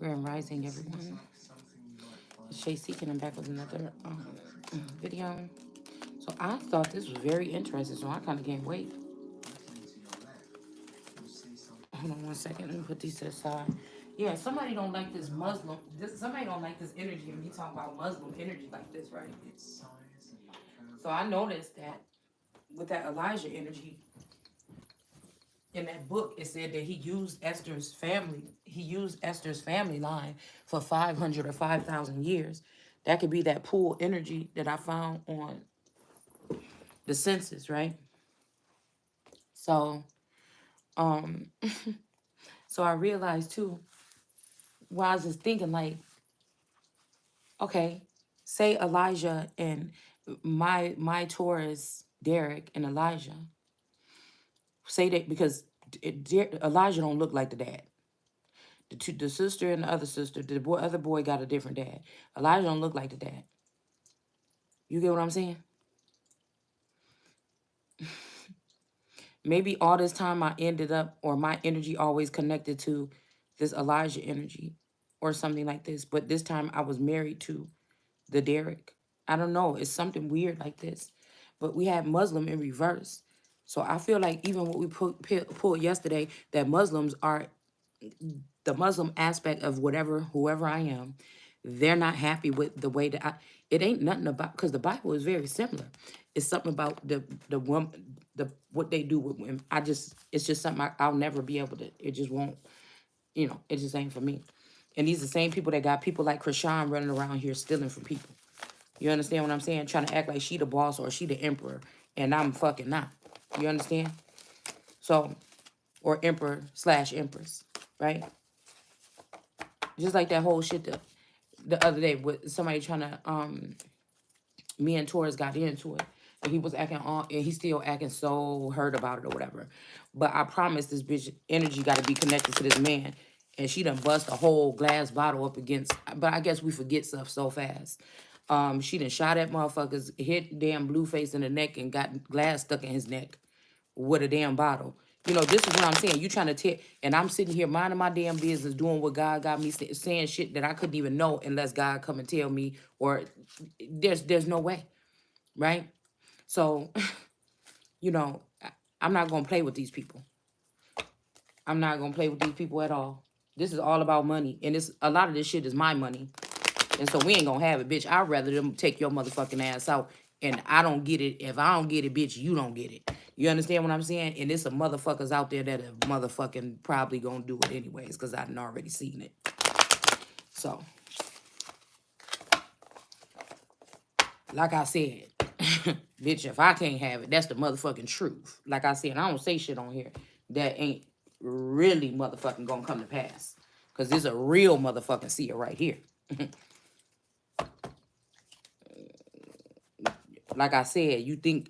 Grand Rising, everyone. It's Shay Seeking. I'm back with another video. So I thought this was very interesting, so I kind of gained weight. Hold on one second. Let me put these to the side. Yeah, somebody don't like this Muslim. Somebody don't like this energy, and we talk about Muslim energy like this, right? So I noticed that with that Elijah energy in that book, it said that he used Esther's family. He used Esther's family line for 500 or 5,000 years. That could be that pool energy that I found on the census, right? So, um, so I realized too. While I was just thinking, like, okay, say Elijah and my Taurus, Derek and Elijah. Say that because Elijah don't look like the dad. The sister and the other sister, other boy got a different dad. Elijah don't look like the dad. You get what I'm saying? Maybe all this time I ended up, or my energy always connected to this Elijah energy or something like this. But this time I was married to the Derek. I don't know. It's something weird like this. But we had Muslim in reverse. So I feel like even what we pulled yesterday, that Muslims are the Muslim aspect of whoever I am, they're not happy with the way that it ain't nothing about, because the Bible is very similar. It's something about the woman, what they do with women. It's just something I'll never be able to, it just won't, it just ain't for me. And these are the same people that got people like Krishan running around here stealing from people. You understand what I'm saying? Trying to act like she the boss or she the emperor, and I'm fucking not. You understand? So, or emperor/empress, right? Just like that whole shit the other day with somebody trying to me and Taurus got into it, and he was acting on, and he's still acting so hurt about it or whatever. But I promise this bitch energy got to be connected to this man, and she done bust a whole glass bottle up against. But I guess we forget stuff so fast. She done shot at motherfuckers, hit damn Blueface in the neck, and got glass stuck in his neck with a damn bottle. This is what I'm saying. You trying to tell, and I'm sitting here minding my damn business, doing what God got me saying shit that I couldn't even know unless God come and tell me, or there's no way, right? So, you know, I'm not gonna play with these people. I'm not gonna play with these people at all. This is all about money, and a lot of this shit is my money, and so we ain't gonna have it, bitch. I'd rather them take your motherfucking ass out, and I don't get it. If I don't get it, bitch, you don't get it. You understand what I'm saying? And there's some motherfuckers out there that are motherfucking probably gonna do it anyways, because I done already seen it. So, like I said, bitch, if I can't have it, that's the motherfucking truth. Like I said, I don't say shit on here that ain't really motherfucking gonna come to pass. Because there's a real motherfucking seer right here. Like I said, you think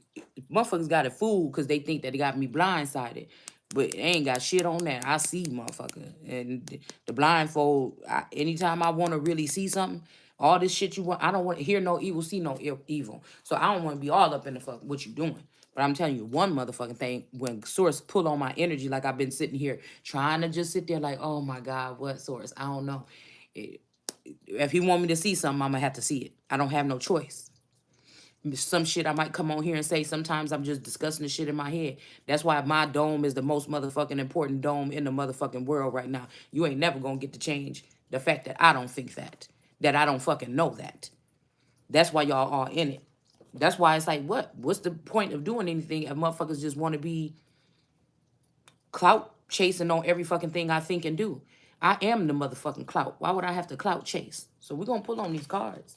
motherfuckers got it fooled because they think that they got me blindsided. But they ain't got shit on that. I see motherfucker. And the blindfold, anytime I want to really see something, all this shit you want, I don't want to hear no evil, see no evil. So I don't want to be all up in the fuck what you doing. But I'm telling you one motherfucking thing, when Source pull on my energy, like I've been sitting here trying to just sit there like, oh my God, what Source? I don't know. If he want me to see something, I'm going to have to see it. I don't have no choice. Some shit I might come on here and say, sometimes I'm just discussing the shit in my head. That's why my dome is the most motherfucking important dome in the motherfucking world right now. You ain't never gonna get to change the fact that I don't think that I don't fucking know that. That's why y'all are in it. That's why it's like, what's the point of doing anything if motherfuckers just want to be clout chasing on every fucking thing I think and do? I am the motherfucking clout. Why would I have to clout chase? So we're gonna pull on these cards.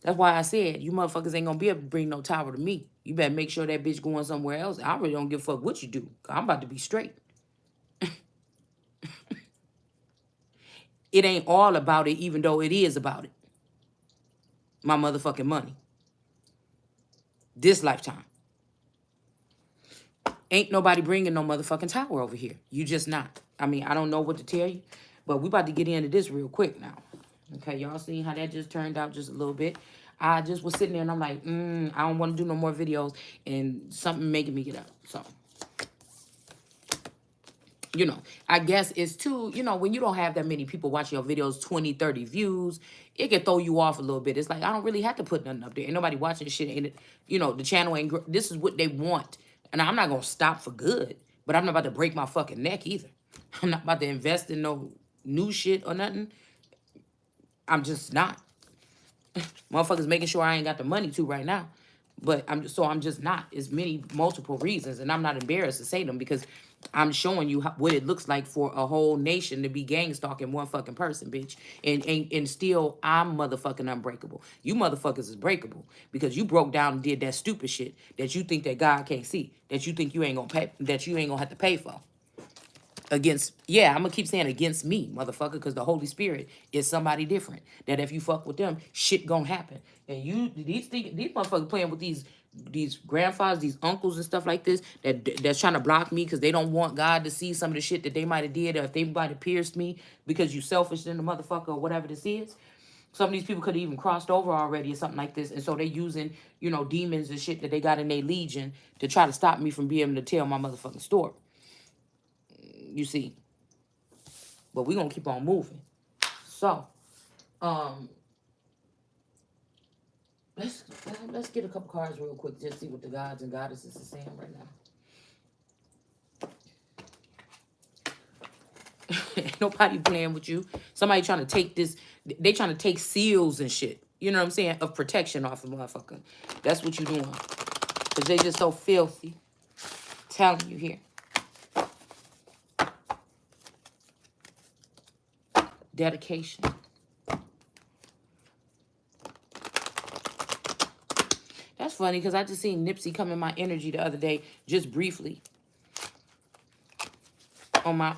That's why I said, you motherfuckers ain't gonna be able to bring no tower to me. You better make sure that bitch going somewhere else. I really don't give a fuck what you do. I'm about to be straight. It ain't all about it, even though it is about it. My motherfucking money. This lifetime. Ain't nobody bringing no motherfucking tower over here. You just not. I mean, I don't know what to tell you, but we about to get into this real quick now. Okay, y'all see how that just turned out just a little bit. I just was sitting there and I'm like, I don't want to do no more videos, and something making me get up. So You know, I guess it's too, when you don't have that many people watching your videos, 20, 30 views, it can throw you off a little bit. It's like, I don't really have to put nothing up there. Ain't nobody watching shit. Ain't it? The channel ain't, this is what they want. And I'm not going to stop for good, but I'm not about to break my fucking neck either. I'm not about to invest in no new shit or nothing. I'm just not. Motherfuckers making sure I ain't got the money to right now. But I'm just not. It's multiple reasons, and I'm not embarrassed to say them because I'm showing you what it looks like for a whole nation to be gang stalking one fucking person, bitch. And still, I'm motherfucking unbreakable. You motherfuckers is breakable because you broke down and did that stupid shit that you think that God can't see, that you think you ain't gonna pay, that you ain't gonna have to pay for. I'm gonna keep saying against me, motherfucker, because the Holy Spirit is somebody different. That if you fuck with them, shit gonna happen. And these motherfuckers playing with these grandfathers, these uncles and stuff like this, that's trying to block me because they don't want God to see some of the shit that they might have did, or if they might have pierced me because you selfish in the motherfucker or whatever this is. Some of these people could have even crossed over already or something like this. And so they using, demons and shit that they got in their legion to try to stop me from being able to tell my motherfucking story. You see. But we're going to keep on moving. So, let's get a couple cards real quick. Just see what the gods and goddesses are saying right now. Ain't nobody playing with you. Somebody trying to take this. They trying to take seals and shit. You know what I'm saying? Of protection off of motherfucker. That's what you doing. Because they just so filthy. Telling you here. Dedication. That's funny because I just seen Nipsey come in my energy the other day, just briefly. On my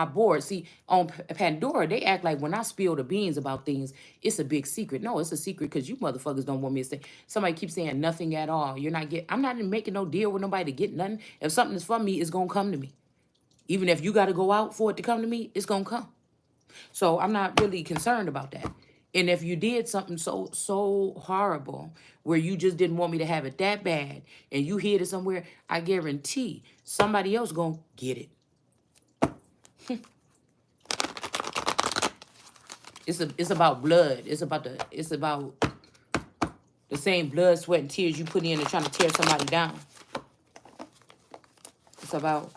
board. See, on Pandora, they act like when I spill the beans about things, it's a big secret. No, it's a secret because you motherfuckers don't want me to say. Somebody keeps saying nothing at all. I'm not making no deal with nobody to get nothing. If something is for me, it's going to come to me. Even if you got to go out for it to come to me, it's going to come. So I'm not really concerned about that. And if you did something so horrible where you just didn't want me to have it that bad and you hid it somewhere, I guarantee somebody else gonna get it. It's about blood. It's about the same blood, sweat, and tears you put in to trying to tear somebody down. It's about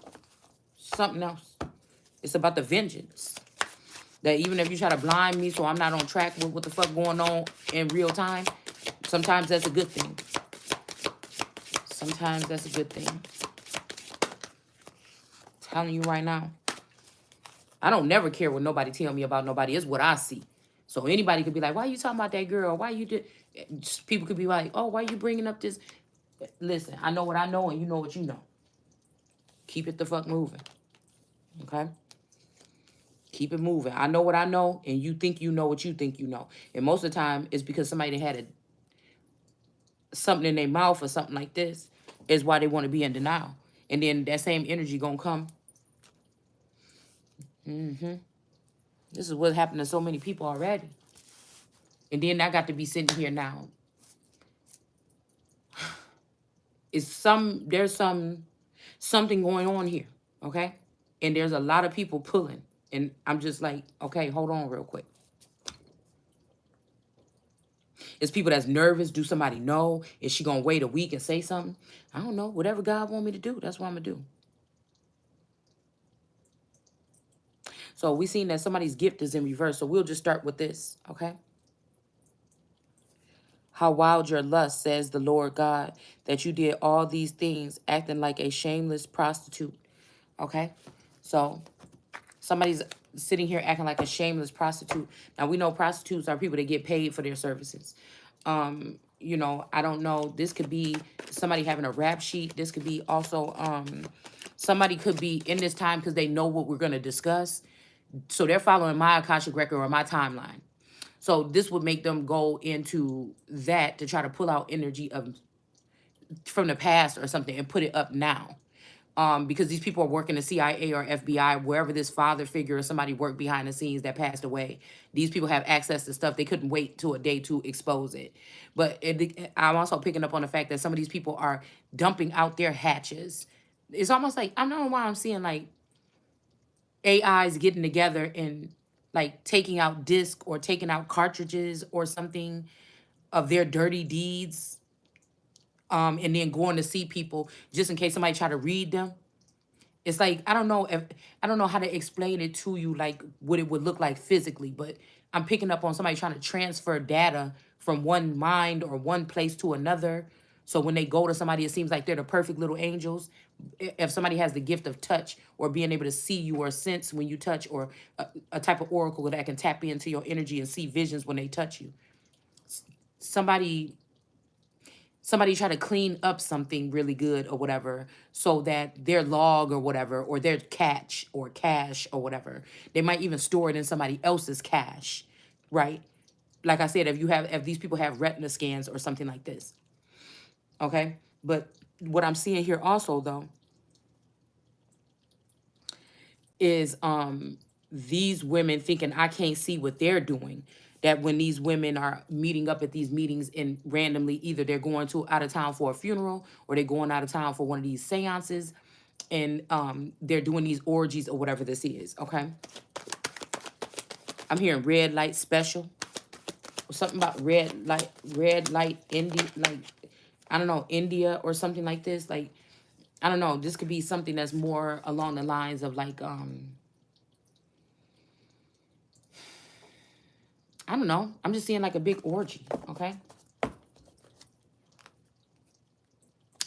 something else. It's about the vengeance. That even if you try to blind me so I'm not on track with what the fuck going on in real time, sometimes that's a good thing. Sometimes that's a good thing. I'm telling you right now. I don't never care what nobody tell me about nobody. It's what I see. So anybody could be like, why you talking about that girl? Why you did... People could be like, oh, why you bringing up this? Listen, I know what I know and you know what you know. Keep it the fuck moving. Okay? Keep it moving. I know what I know, and you think you know what you think you know. And most of the time, it's because somebody had something in their mouth or something like this is why they want to be in denial. And then that same energy gonna come. This is what happened to so many people already. And then I got to be sitting here now. There's something going on here, okay? And there's a lot of people pulling. And I'm just like, okay, hold on real quick. It's people that's nervous. Do somebody know? Is she going to wait a week and say something? I don't know. Whatever God want me to do, that's what I'm going to do. So we seen that somebody's gift is in reverse. So we'll just start with this, okay? How wild your lust, says the Lord God, that you did all these things, acting like a shameless prostitute, okay? So somebody's sitting here acting like a shameless prostitute. Now, we know prostitutes are people that get paid for their services. I don't know. This could be somebody having a rap sheet. This could be also somebody could be in this time because they know what we're going to discuss. So they're following my Akashic record or my timeline. So this would make them go into that to try to pull out energy from the past or something and put it up now. Because these people are working the CIA or FBI, wherever this father figure or somebody worked behind the scenes that passed away. These people have access to stuff. They couldn't wait till a day to expose it. But I'm also picking up on the fact that some of these people are dumping out their hatches It's almost like I don't know why I'm seeing like AIs getting together and like taking out disc or taking out cartridges or something of their dirty deeds, and then going to see people just in case somebody try to read them. It's like I don't know how to explain it to you like what it would look like physically, but I'm picking up on somebody trying to transfer data from one mind or one place to another. So when they go to somebody, it seems like they're the perfect little angels. If somebody has the gift of touch or being able to see you or sense when you touch, or a type of oracle that can tap into your energy and see visions when they touch you. Somebody somebody try to clean up something really good or whatever, so that their log or whatever, or their catch or cash or whatever, they might even store it in somebody else's cash, right? Like I said, if these people have retina scans or something like this, okay? But what I'm seeing here also though is these women thinking I can't see what they're doing. That when these women are meeting up at these meetings and randomly either they're going to out of town for a funeral or they're going out of town for one of these seances, and they're doing these orgies or whatever this is, okay? I'm hearing red light special or something about red light India, like I don't know, India or something like this. Like I don't know, this could be something that's more along the lines of like I don't know. I'm just seeing like a big orgy, okay?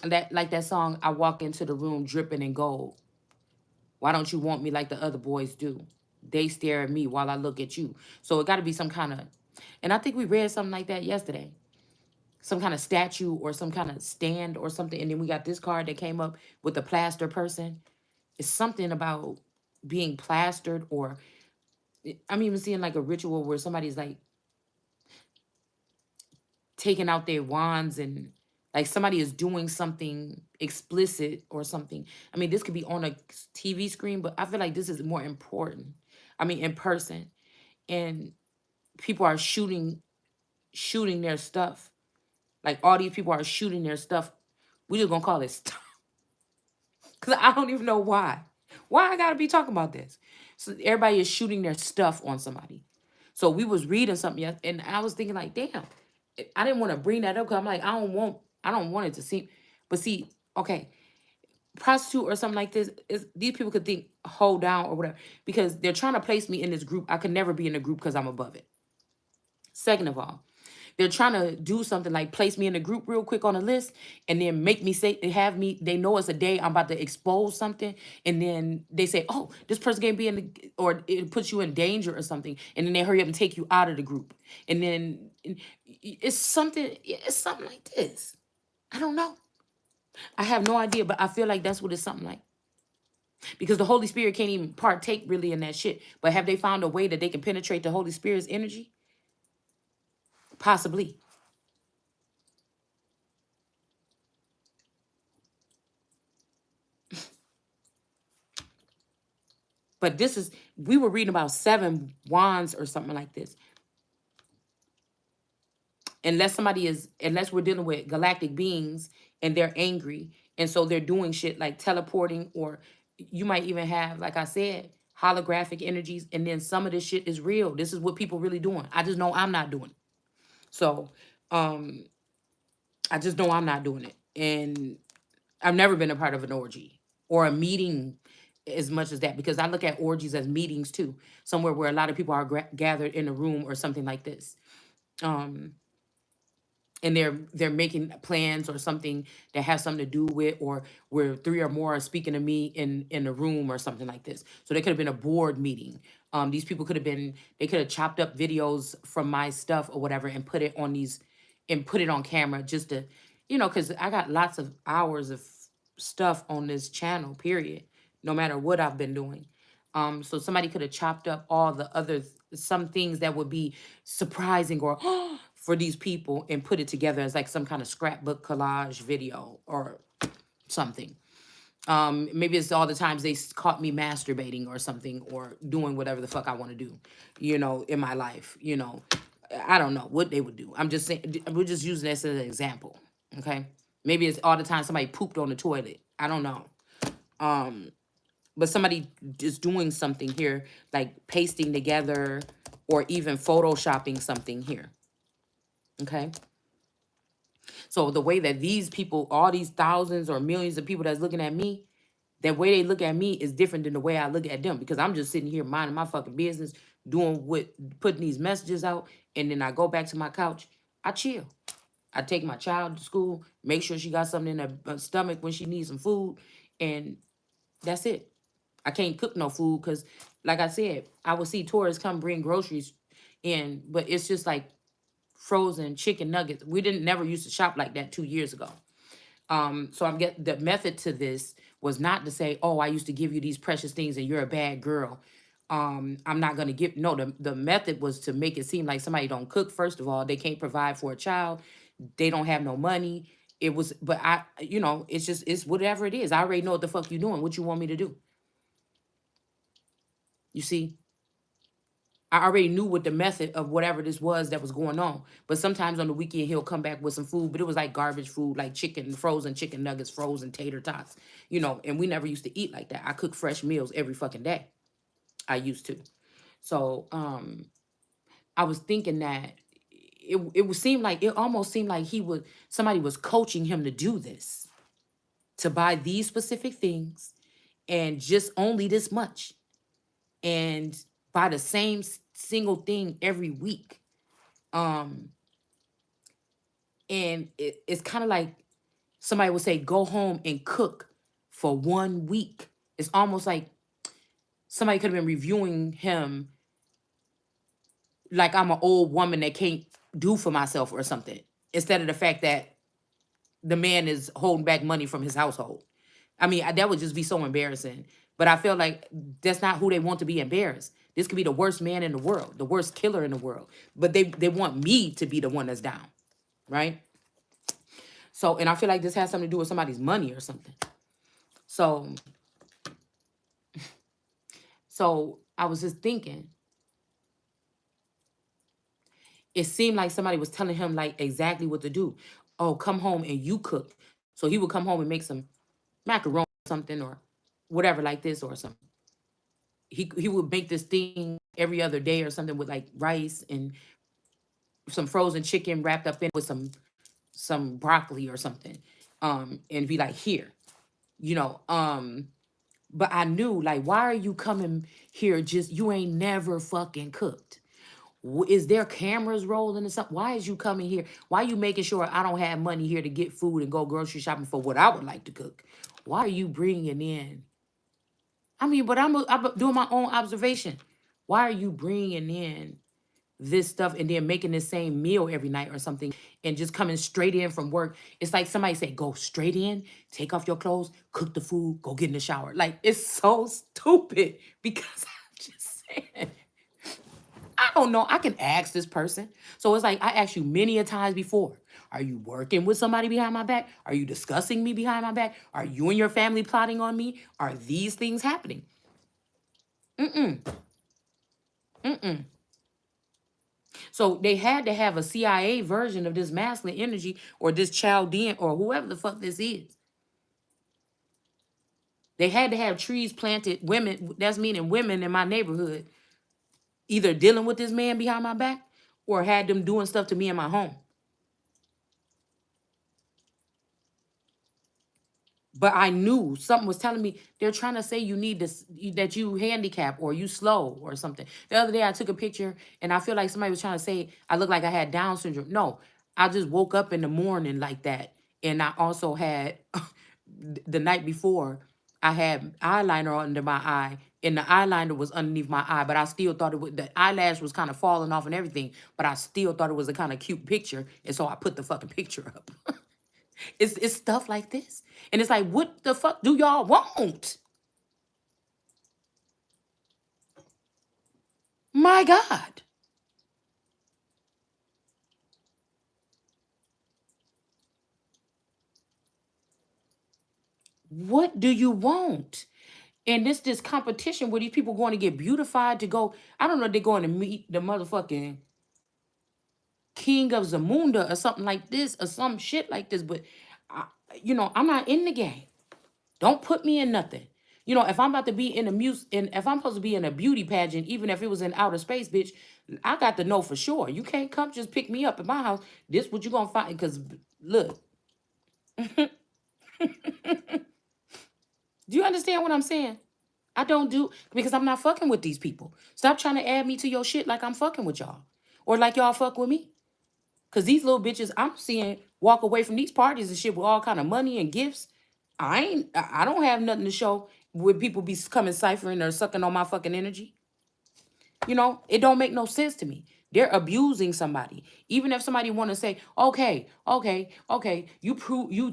And that like that song, I walk into the room dripping in gold. Why don't you want me like the other boys do? They stare at me while I look at you. So it got to be some kind of, and I think we read something like that yesterday. Some kind of statue or some kind of stand or something. And then we got this card that came up with the plaster person. It's something about being plastered, or I'm even seeing like a ritual where somebody's like taking out their wands and like somebody is doing something explicit or something. I mean, this could be on a TV screen, but I feel like this is more important. I mean, in person. And people are shooting their stuff. Like all these people are shooting their stuff. We just gonna call it stuff. Cause I don't even know why. Why I gotta be talking about this? So everybody is shooting their stuff on somebody. So we was reading something and I was thinking like, damn, I didn't want to bring that up because I'm like, I don't want it to seem, but see, okay, prostitute or something like this is these people could think hold down or whatever because they're trying to place me in this group. I could never be in a group because I'm above it. Second of all, they're trying to do something like place me in a group real quick on a list and then make me say, have me, they know it's a day I'm about to expose something. And then they say, oh, this person can't be in the, or it puts you in danger or something. And then they hurry up and take you out of the group. And then it's something like this. I don't know. I have no idea, but I feel like that's what it's something like. Because the Holy Spirit can't even partake really in that shit. But have they found a way that they can penetrate the Holy Spirit's energy? Possibly. But this is, we were reading about 7 wands or something like this. Unless we're dealing with galactic beings and they're angry. And so they're doing shit like teleporting, or you might even have, like I said, holographic energies. And then some of this shit is real. This is what people really doing. I just know I'm not doing it. So I just know I'm not doing it. And I've never been a part of an orgy or a meeting as much as that, because I look at orgies as meetings too, somewhere where a lot of people are gathered in a room or something like this. Um, and they're making plans or something that has something to do with, or where 3 or more are speaking to me in a room or something like this. So they could have been a board meeting. These people could have been, they could have chopped up videos from my stuff or whatever and put it on these, and put it on camera just to, because I got lots of hours of stuff on this channel, period, no matter what I've been doing. So somebody could have chopped up all the other some things that would be surprising or for these people and put it together as like some kind of scrapbook collage video or something. Maybe it's all the times they caught me masturbating or something, or doing whatever the fuck I want to do, in my life. I don't know what they would do. I'm just saying, we're just using this as an example. Okay. Maybe it's all the time somebody pooped on the toilet. I don't know. But somebody is doing something here, like pasting together or even photoshopping something here. Okay. So the way that these people, all these thousands or millions of people that's looking at me, that way they look at me is different than the way I look at them, because I'm just sitting here minding my fucking business, doing what, putting these messages out, and then I go back to my couch. I chill. I take my child to school, make sure she got something in her stomach when she needs some food, and that's it. I can't cook no food because, like I said, I would see tourists come bring groceries in, but it's just like frozen chicken nuggets. We didn't never used to shop like that 2 years ago. So I'm get the method to this was not to say, oh, I used to give you these precious things and you're a bad girl. I'm not gonna give, no, the method was to make it seem like somebody don't cook. First of all, they can't provide for a child, they don't have no money. It was, but I, it's just, it's whatever it is. I already know what the fuck you doing. What you want me to do? You see, I already knew what the method of whatever this was that was going on. But sometimes on the weekend he'll come back with some food, but it was like garbage food, like chicken, frozen chicken nuggets, frozen tater tots, and we never used to eat like that. I cook fresh meals every fucking day. I used to. So I was thinking that it would seem like, it almost seemed like somebody was coaching him to do this, to buy these specific things and just only this much, and buy the same single thing every week. Um, and it's kind of like somebody would say, go home and cook for 1 week. It's almost like somebody could have been reviewing him like I'm an old woman that can't do for myself or something, instead of the fact that the man is holding back money from his household. I mean, that would just be so embarrassing. But I feel like that's not who they want to be embarrassed. This could be the worst man in the world, the worst killer in the world. But they want me to be the one that's down, right? So, and I feel like this has something to do with somebody's money or something. So, I was just thinking, it seemed like somebody was telling him like exactly what to do. Oh, come home and you cook. So he would come home and make some macaroni or something or whatever like this or something. He would make this thing every other day or something with like rice and some frozen chicken wrapped up in with some broccoli or something. And be like, here, you know, but I knew, like, why are you coming here? Just, you ain't never fucking cooked. Is there cameras rolling or something? Why is you coming here? Why are you making sure I don't have money here to get food and go grocery shopping for what I would like to cook? Why are you bringing in? I mean, but I'm doing my own observation. Why are you bringing in this stuff and then making the same meal every night or something and just coming straight in from work? It's like somebody say, go straight in, take off your clothes, cook the food, go get in the shower. Like, it's so stupid because I'm just saying, I don't know. I can ask this person. So it's like, I asked you many a times before. Are you working with somebody behind my back? Are you discussing me behind my back? Are you and your family plotting on me? Are these things happening? Mm-mm. Mm-mm. So they had to have a CIA version of this masculine energy or this Chaldean or whoever the fuck this is. They had to have trees planted, women, that's meaning women in my neighborhood, either dealing with this man behind my back or had them doing stuff to me in my home. But I knew something was telling me they're trying to say you need this, that you handicap or you slow or something. The other day I took a picture and I feel like somebody was trying to say I look like I had Down syndrome. No, I just woke up in the morning like that. And I also had the night before I had eyeliner under my eye and the eyeliner was underneath my eye, but I still thought the eyelash was kind of falling off and everything, but I still thought it was a kind of cute picture. And so I put the fucking picture up. It's stuff like this. And it's like, what the fuck do y'all want? My God. What do you want? And this competition where these people going to get beautified to go, I don't know, they're going to meet the motherfucking king of Zamunda or something like this or some shit like this. But, I, I'm not in the game. Don't put me in nothing. You know, if I'm about to be in a if I'm supposed to be in a beauty pageant, even if it was in outer space, bitch, I got to know for sure. You can't come just pick me up at my house. This what you gonna find? Because look, do you understand what I'm saying? I don't do because I'm not fucking with these people. Stop trying to add me to your shit like I'm fucking with y'all, or like y'all fuck with me. Cause these little bitches I'm seeing walk away from these parties and shit with all kind of money and gifts. I don't have nothing to show where people be coming ciphering or sucking on my fucking energy. You know, it don't make no sense to me. They're abusing somebody. Even if somebody want to say, okay, you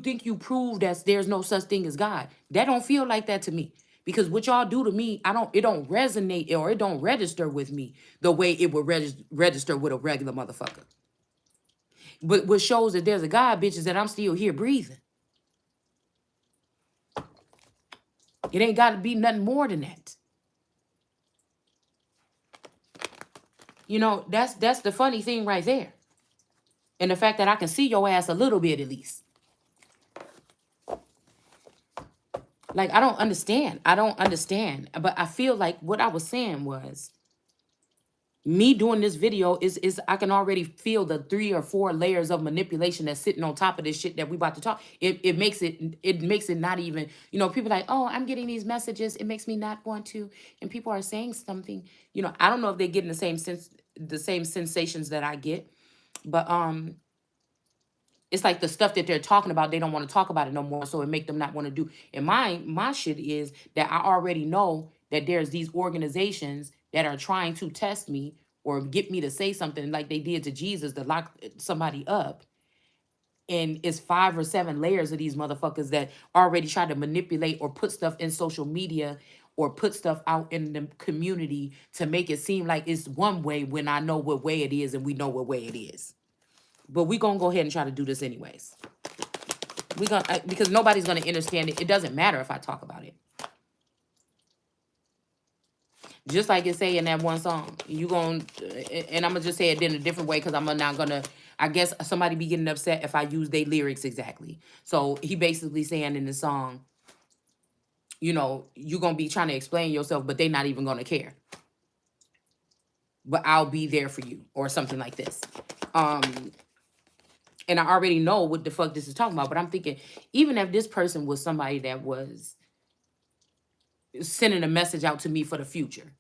think you proved that there's no such thing as God. That don't feel like that to me. Because what y'all do to me, it don't resonate or it don't register with me the way it would register with a regular motherfucker. But what shows that there's a God, bitch, is that I'm still here breathing. It ain't got to be nothing more than that. You know, that's the funny thing right there. And the fact that I can see your ass a little bit at least. Like, I don't understand. I don't understand. But I feel like what I was saying was me doing this video is I can already feel the 3 or 4 layers of manipulation that's sitting on top of this shit that we about to talk. It makes it not even, you know, people like, oh, I'm getting these messages. It makes me not want to. And people are saying something, you know, I don't know if they're getting the same sensations that I get. But it's like the stuff that they're talking about, they don't want to talk about it no more, so it make them not want to do. And my shit is that I already know that there's these organizations that are trying to test me or get me to say something like they did to Jesus to lock somebody up. And it's 5 or 7 layers of these motherfuckers that already try to manipulate or put stuff in social media or put stuff out in the community to make it seem like it's one way when I know what way it is and we know what way it is. But we gonna go ahead and try to do this anyways. We gonna because nobody's gonna understand it. It doesn't matter if I talk about it. Just like it say in that one song, you gonna and I'm gonna just say it in a different way because I'm not gonna. I guess somebody be getting upset if I use their lyrics exactly. So he basically saying in the song, you know, you gonna be trying to explain yourself, but they not even gonna care. But I'll be there for you, or something like this. And I already know what the fuck this is talking about. But I'm thinking, even if this person was somebody that was sending a message out to me for the future.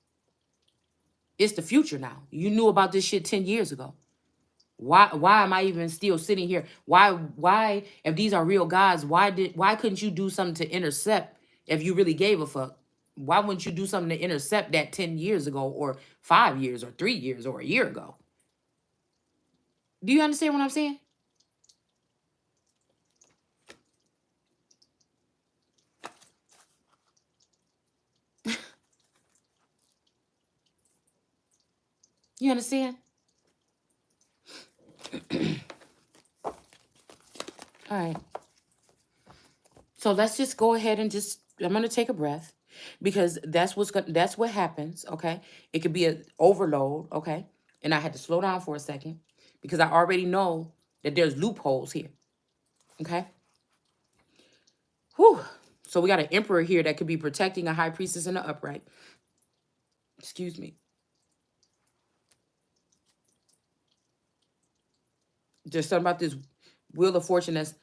It's the future now. You knew about this shit 10 years ago. Why am I even still sitting here? Why if these are real gods, why couldn't you do something to intercept if you really gave a fuck? Why wouldn't you do something to intercept that 10 years ago or 5 years or 3 years or a year ago? Do you understand what I'm saying? You understand? All right. So let's just go ahead and I'm going to take a breath because that's what happens, okay? It could be an overload, okay? And I had to slow down for a second because I already know that there's loopholes here, okay? Whew. So we got an emperor here that could be protecting a high priestess in the upright. Excuse me. There's something about this wheel of fortune that's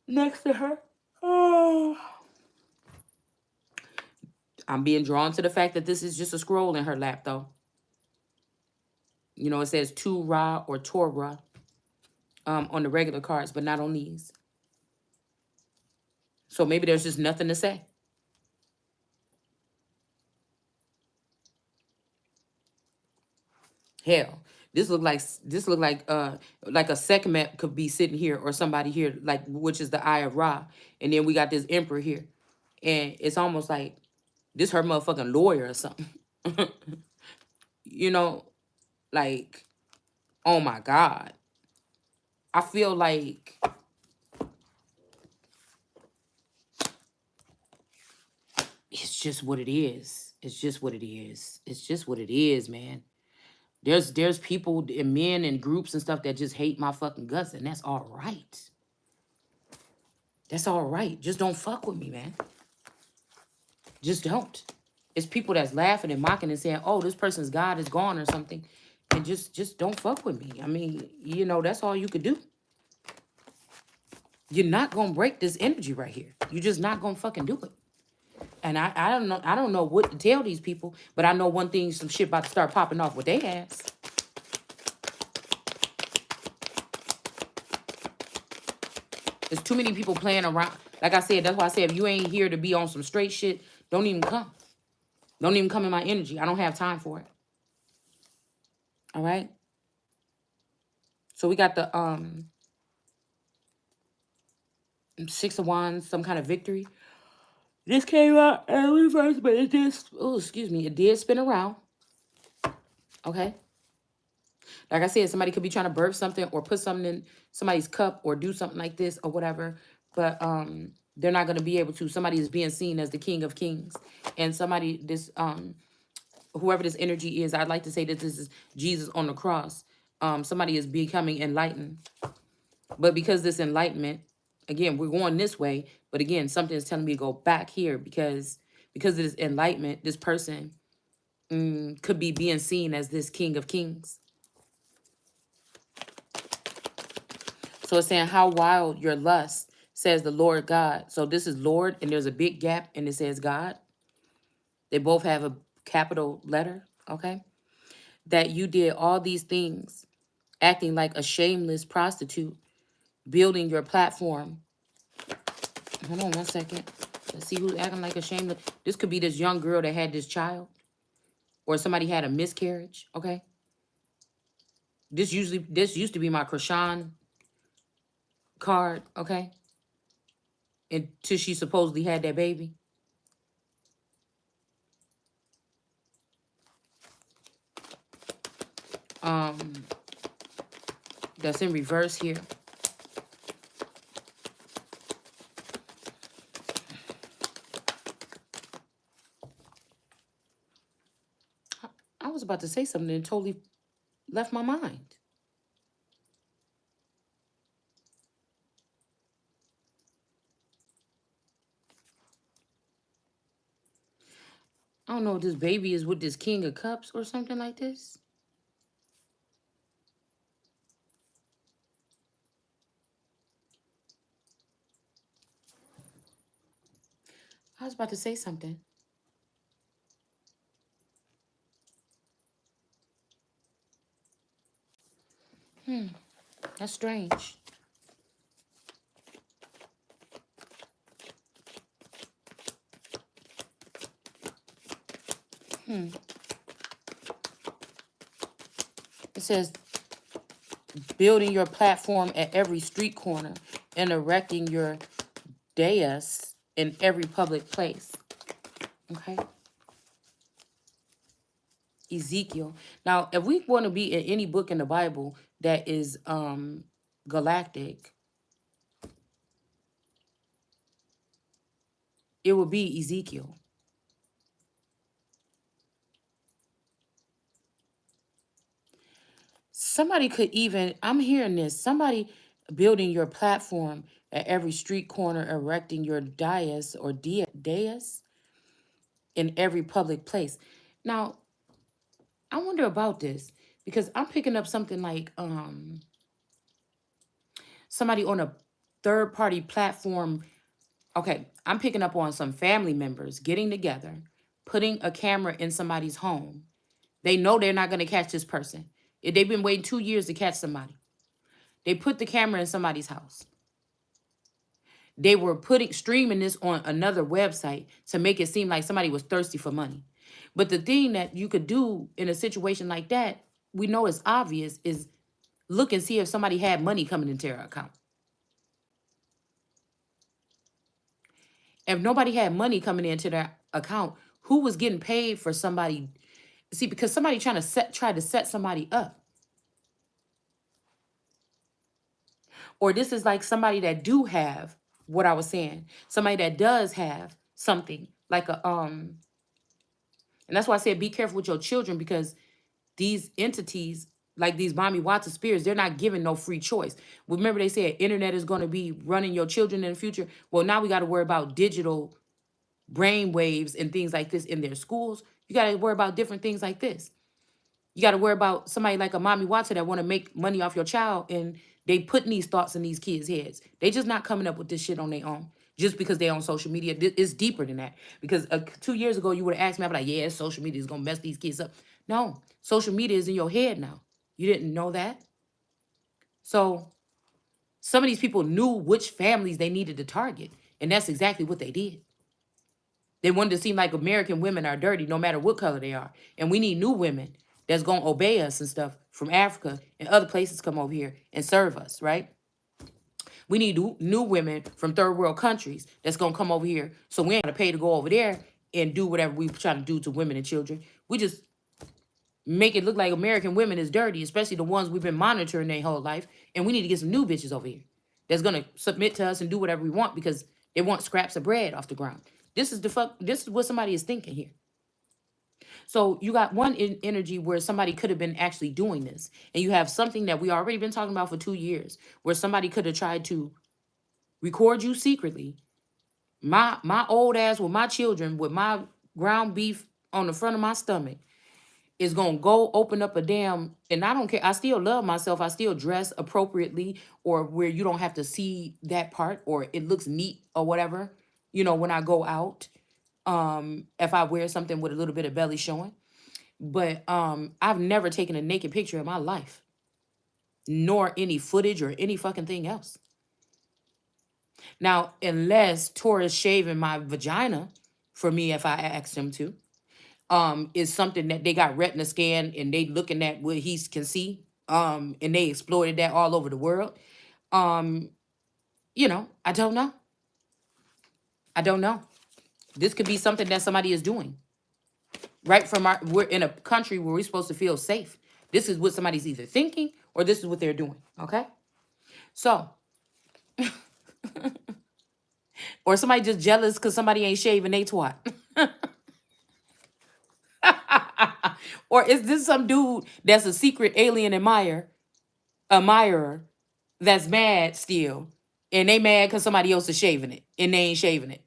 next to her. Oh. I'm being drawn to the fact that this is just a scroll in her lap, though. You know, it says Tu Ra or Torah on the regular cards, but not on these. So maybe there's just nothing to say. Hell, this look like a Sekhmet could be sitting here or somebody here, like, which is the Eye of Ra, and then we got this emperor here, and it's almost like this her motherfucking lawyer or something. You know, like, oh my God, I feel like it's just what it is. It's just what it is. It's just what it is, man. There's people and men and groups and stuff that just hate my fucking guts, and that's all right. That's all right. Just don't fuck with me, man. Just don't. It's people that's laughing and mocking and saying, "Oh, this person's God is gone" or something, and just don't fuck with me. I mean, that's all you could do. You're not gonna break this energy right here. You're just not gonna fucking do it. And I don't know what to tell these people, but I know one thing: some shit about to start popping off with their ass. There's too many people playing around. Like I said, that's why I said if you ain't here to be on some straight shit, don't even come. Don't even come in my energy. I don't have time for it. All right. So we got the Six of Wands, some kind of victory. This came out in reverse, but it did. Oh, excuse me. It did spin around. Okay. Like I said, somebody could be trying to birth something or put something in somebody's cup or do something like this or whatever, but they're not going to be able to. Somebody is being seen as the King of Kings, and somebody whoever this energy is, I'd like to say that this is Jesus on the cross. Somebody is becoming enlightened, but because this enlightenment, again, we're going this way, but again, something is telling me to go back here because of this enlightenment, this person could be being seen as this King of Kings. So it's saying, how wild your lust, says the Lord God. So this is Lord, and there's a big gap, and it says God. They both have a capital letter, okay? That you did all these things, acting like a shameless prostitute, building your platform. Hold on 1 second. Let's see who's acting like a shameless. This could be this young girl that had this child, or somebody had a miscarriage, okay? This used to be my Krishan card, okay? Until she supposedly had that baby. That's in reverse here. I was about to say something and totally left my mind. I don't know if this baby is with this King of Cups or something like this. I was about to say something. That's strange. It says, building your platform at every street corner and erecting your dais in every public place. Okay. Ezekiel. Now, if we want to be in any book in the Bible that is galactic, it would be Ezekiel. Somebody could even, I'm hearing this, somebody building your platform at every street corner, erecting your dais or dais in every public place. Now, I wonder about this because I'm picking up something like somebody on a third party platform. Okay, I'm picking up on some family members getting together, putting a camera in somebody's home. They know they're not going to catch this person. If they've been waiting 2 years to catch somebody. They put the camera in somebody's house. They were streaming this on another website to make it seem like somebody was thirsty for money. But the thing that you could do in a situation like that, we know is obvious, is look and see if somebody had money coming into their account. If nobody had money coming into their account, who was getting paid for somebody? See, because somebody tried to set somebody up. Or this is like somebody that do have what I was saying. Somebody that does have something like and that's why I said be careful with your children, because these entities, like these Mommy Watson spirits, they're not giving no free choice. Remember they said internet is going to be running your children in the future. Well, now we got to worry about digital brain waves and things like this in their schools. You got to worry about different things like this. You got to worry about somebody like a mommy Watson that want to make money off your child, and they putting these thoughts in these kids' heads. They just not coming up with this shit on their own just because they on social media. It's deeper than that. Because 2 years ago, you would have asked me, I'd be like, yeah, social media is going to mess these kids up. No, social media is in your head now. You didn't know that? So some of these people knew which families they needed to target, and that's exactly what they did. They wanted to seem like American women are dirty no matter what color they are. And we need new women that's going to obey us and stuff from Africa and other places come over here and serve us, right? We need new women from third world countries that's going to come over here so we ain't got to pay to go over there and do whatever we trying to do to women and children. We just make it look like American women is dirty, especially the ones we've been monitoring their whole life. And we need to get some new bitches over here that's gonna submit to us and do whatever we want because they want scraps of bread off the ground. This is what somebody is thinking here. So you got one energy where somebody could have been actually doing this, and you have something that we already been talking about for 2 years, where somebody could have tried to record you secretly. My old ass with my children with my ground beef on the front of my stomach is gonna go open up a damn, and I don't care. I still love myself. I still dress appropriately, or where you don't have to see that part, or it looks neat or whatever. When I go out, if I wear something with a little bit of belly showing. But I've never taken a naked picture in my life, nor any footage or any fucking thing else. Now, unless Taurus shaving my vagina for me if I asked him to, is something that they got retina scan and they looking at what he can see, and they exploited that all over the world. um I don't know. This could be something that somebody is doing right from we're in a country where we're supposed to feel safe. This is what somebody's either thinking or this is what they're doing. Okay, so or somebody just jealous because somebody ain't shaving they twat. Or is this some dude that's a secret alien admirer that's mad still, and they mad because somebody else is shaving it and they ain't shaving it?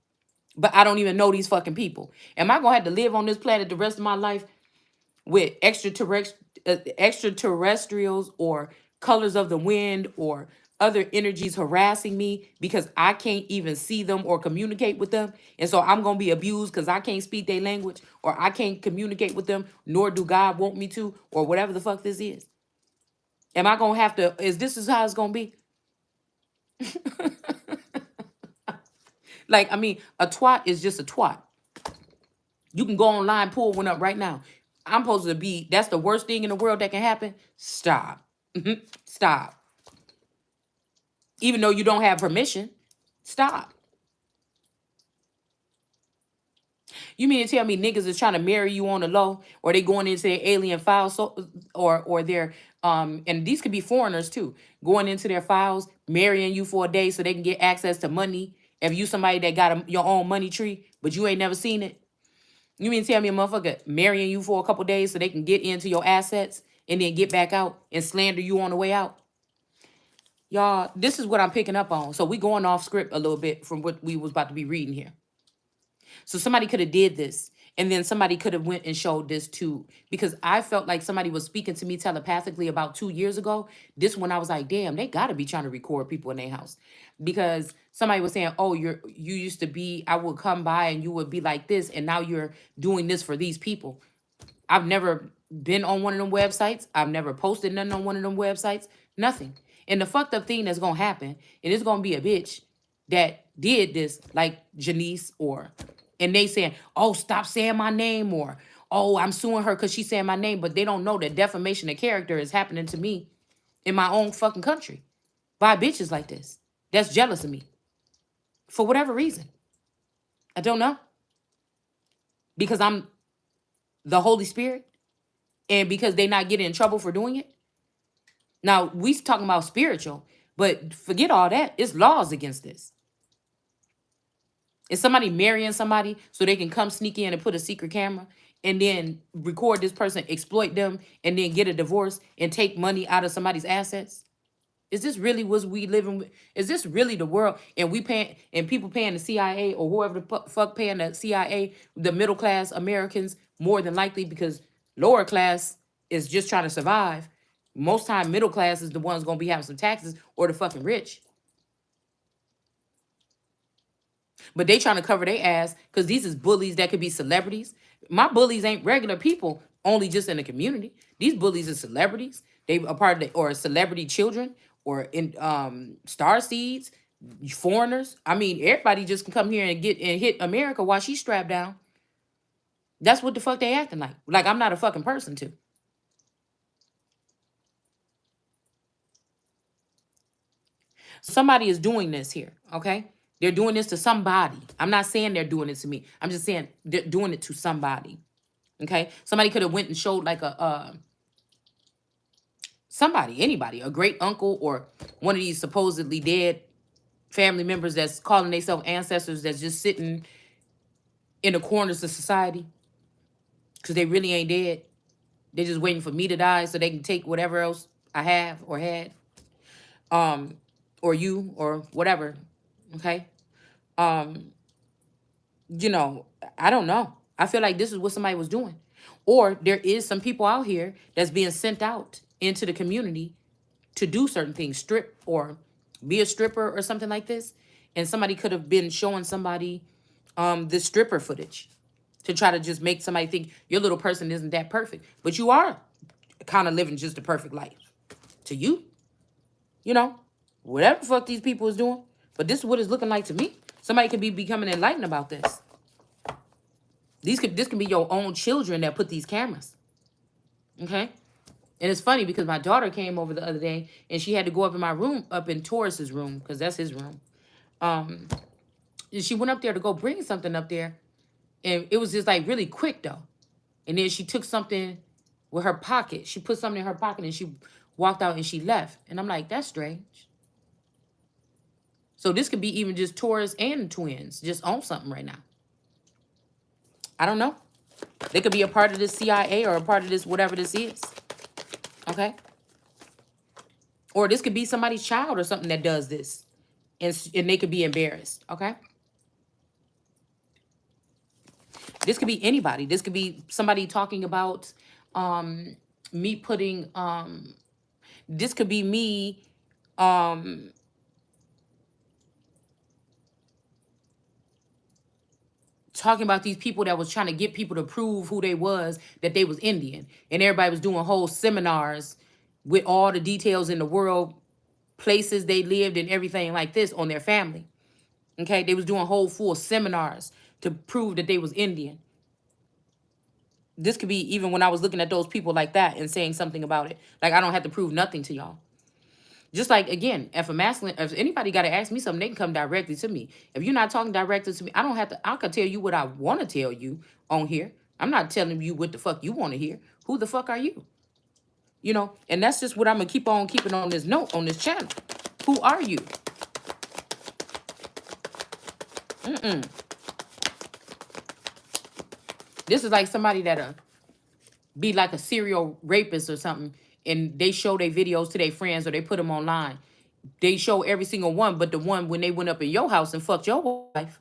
But I don't even know these fucking people. Am I gonna have to live on this planet the rest of my life with extraterrestrials or colors of the wind or other energies harassing me because I can't even see them or communicate with them? And so I'm going to be abused because I can't speak their language or I can't communicate with them, nor do God want me to, or whatever the fuck this is. Am I going to have to, is how it's going to be? Like, I mean, a twat is just a twat. You can go online, pull one up right now. I'm supposed to be, that's the worst thing in the world that can happen? Stop. Stop. Even though you don't have permission, stop. You mean to tell me niggas is trying to marry you on the low, or they going into their alien files, so, or they're and these could be foreigners too, going into their files, marrying you for a day so they can get access to money. If you somebody that got your own money tree, but you ain't never seen it, you mean to tell me a motherfucker marrying you for a couple days so they can get into your assets and then get back out and slander you on the way out? Y'all, this is what I'm picking up on. So we going off script a little bit from what we was about to be reading here. So somebody could have did this, and then somebody could have went and showed this too, because I felt like somebody was speaking to me telepathically about 2 years ago. This one I was like, damn, they got to be trying to record people in their house, because somebody was saying, oh, you used to be, I would come by and you would be like this, and now you're doing this for these people. I've never been on one of them websites. I've never posted nothing on one of them websites. Nothing. And the fucked up thing that's gonna happen, and it's gonna be a bitch that did this, like Janice, and they saying, oh, stop saying my name, or oh, I'm suing her because she's saying my name, but they don't know that defamation of character is happening to me in my own fucking country by bitches like this that's jealous of me for whatever reason. I don't know. Because I'm the Holy Spirit, and because they not getting in trouble for doing it. Now, we talking about spiritual, but forget all that. It's laws against this. Is somebody marrying somebody so they can come sneak in and put a secret camera and then record this person, exploit them, and then get a divorce and take money out of somebody's assets? Is this really was we living with? Is this really the world? And we paying and people paying the CIA or whoever the fuck paying the CIA, the middle class Americans more than likely because lower class is just trying to survive. Most time middle class is the ones gonna be having some taxes or the fucking rich. But they trying to cover their ass because these is bullies that could be celebrities. My bullies ain't regular people, only just in the community. These bullies are celebrities. They a part of the, or celebrity children or in star seeds, foreigners. I mean, everybody just can come here and get and hit America while she's strapped down. That's what the fuck they acting like. Like I'm not a fucking person too. Somebody is doing this here, okay? They're doing this to somebody. I'm not saying they're doing it to me. I'm just saying they're doing it to somebody. Okay, somebody could have went and showed like a somebody, anybody, a great uncle or one of these supposedly dead family members that's calling themselves ancestors that's just sitting in the corners of society because they really ain't dead. They're just waiting for me to die so they can take whatever else I have or had, um, or you or whatever. Okay, um, you know, I don't know. I feel like this is what somebody was doing. Or there is some people out here that's being sent out into the community to do certain things, strip or be a stripper or something like this. And somebody could have been showing somebody the stripper footage to try to just make somebody think your little person isn't that perfect. But you are kind of living just a perfect life to you, you know, whatever the fuck these people is doing. But this is what it's looking like to me. Somebody could be becoming enlightened about this. This can be your own children that put these cameras. Okay? And it's funny because my daughter came over the other day and she had to go up in my room, up in Taurus's room, because that's his room. Um, and she went up there to go bring something up there. And it was just like really quick though. And then she took something with her pocket. She put something in her pocket and she walked out and she left. And I'm like, that's strange. So this could be even just Taurus and twins just on something right now. I don't know. They could be a part of this CIA or a part of this whatever this is. Okay? Or this could be somebody's child or something that does this. And they could be embarrassed. Okay? This could be anybody. This could be somebody talking about me putting this could be me talking about these people that was trying to get people to prove who they was, that they was Indian. And everybody was doing whole seminars with all the details in the world, places they lived and everything like this on their family. Okay, they was doing whole full seminars to prove that they was Indian. This could be even when I was looking at those people like that and saying something about it. Like I don't have to prove nothing to y'all. Just like again, if anybody got to ask me something, they can come directly to me. If you're not talking directly to me, I don't have to. I can tell you what I want to tell you on here. I'm not telling you what the fuck you want to hear. Who the fuck are you? You know, and that's just what I'm gonna keep on keeping on this note on this channel. Who are you? This is like somebody that'll be like a serial rapist or something, and they show their videos to their friends or they put them online. They show every single one, but the one when they went up in your house and fucked your wife.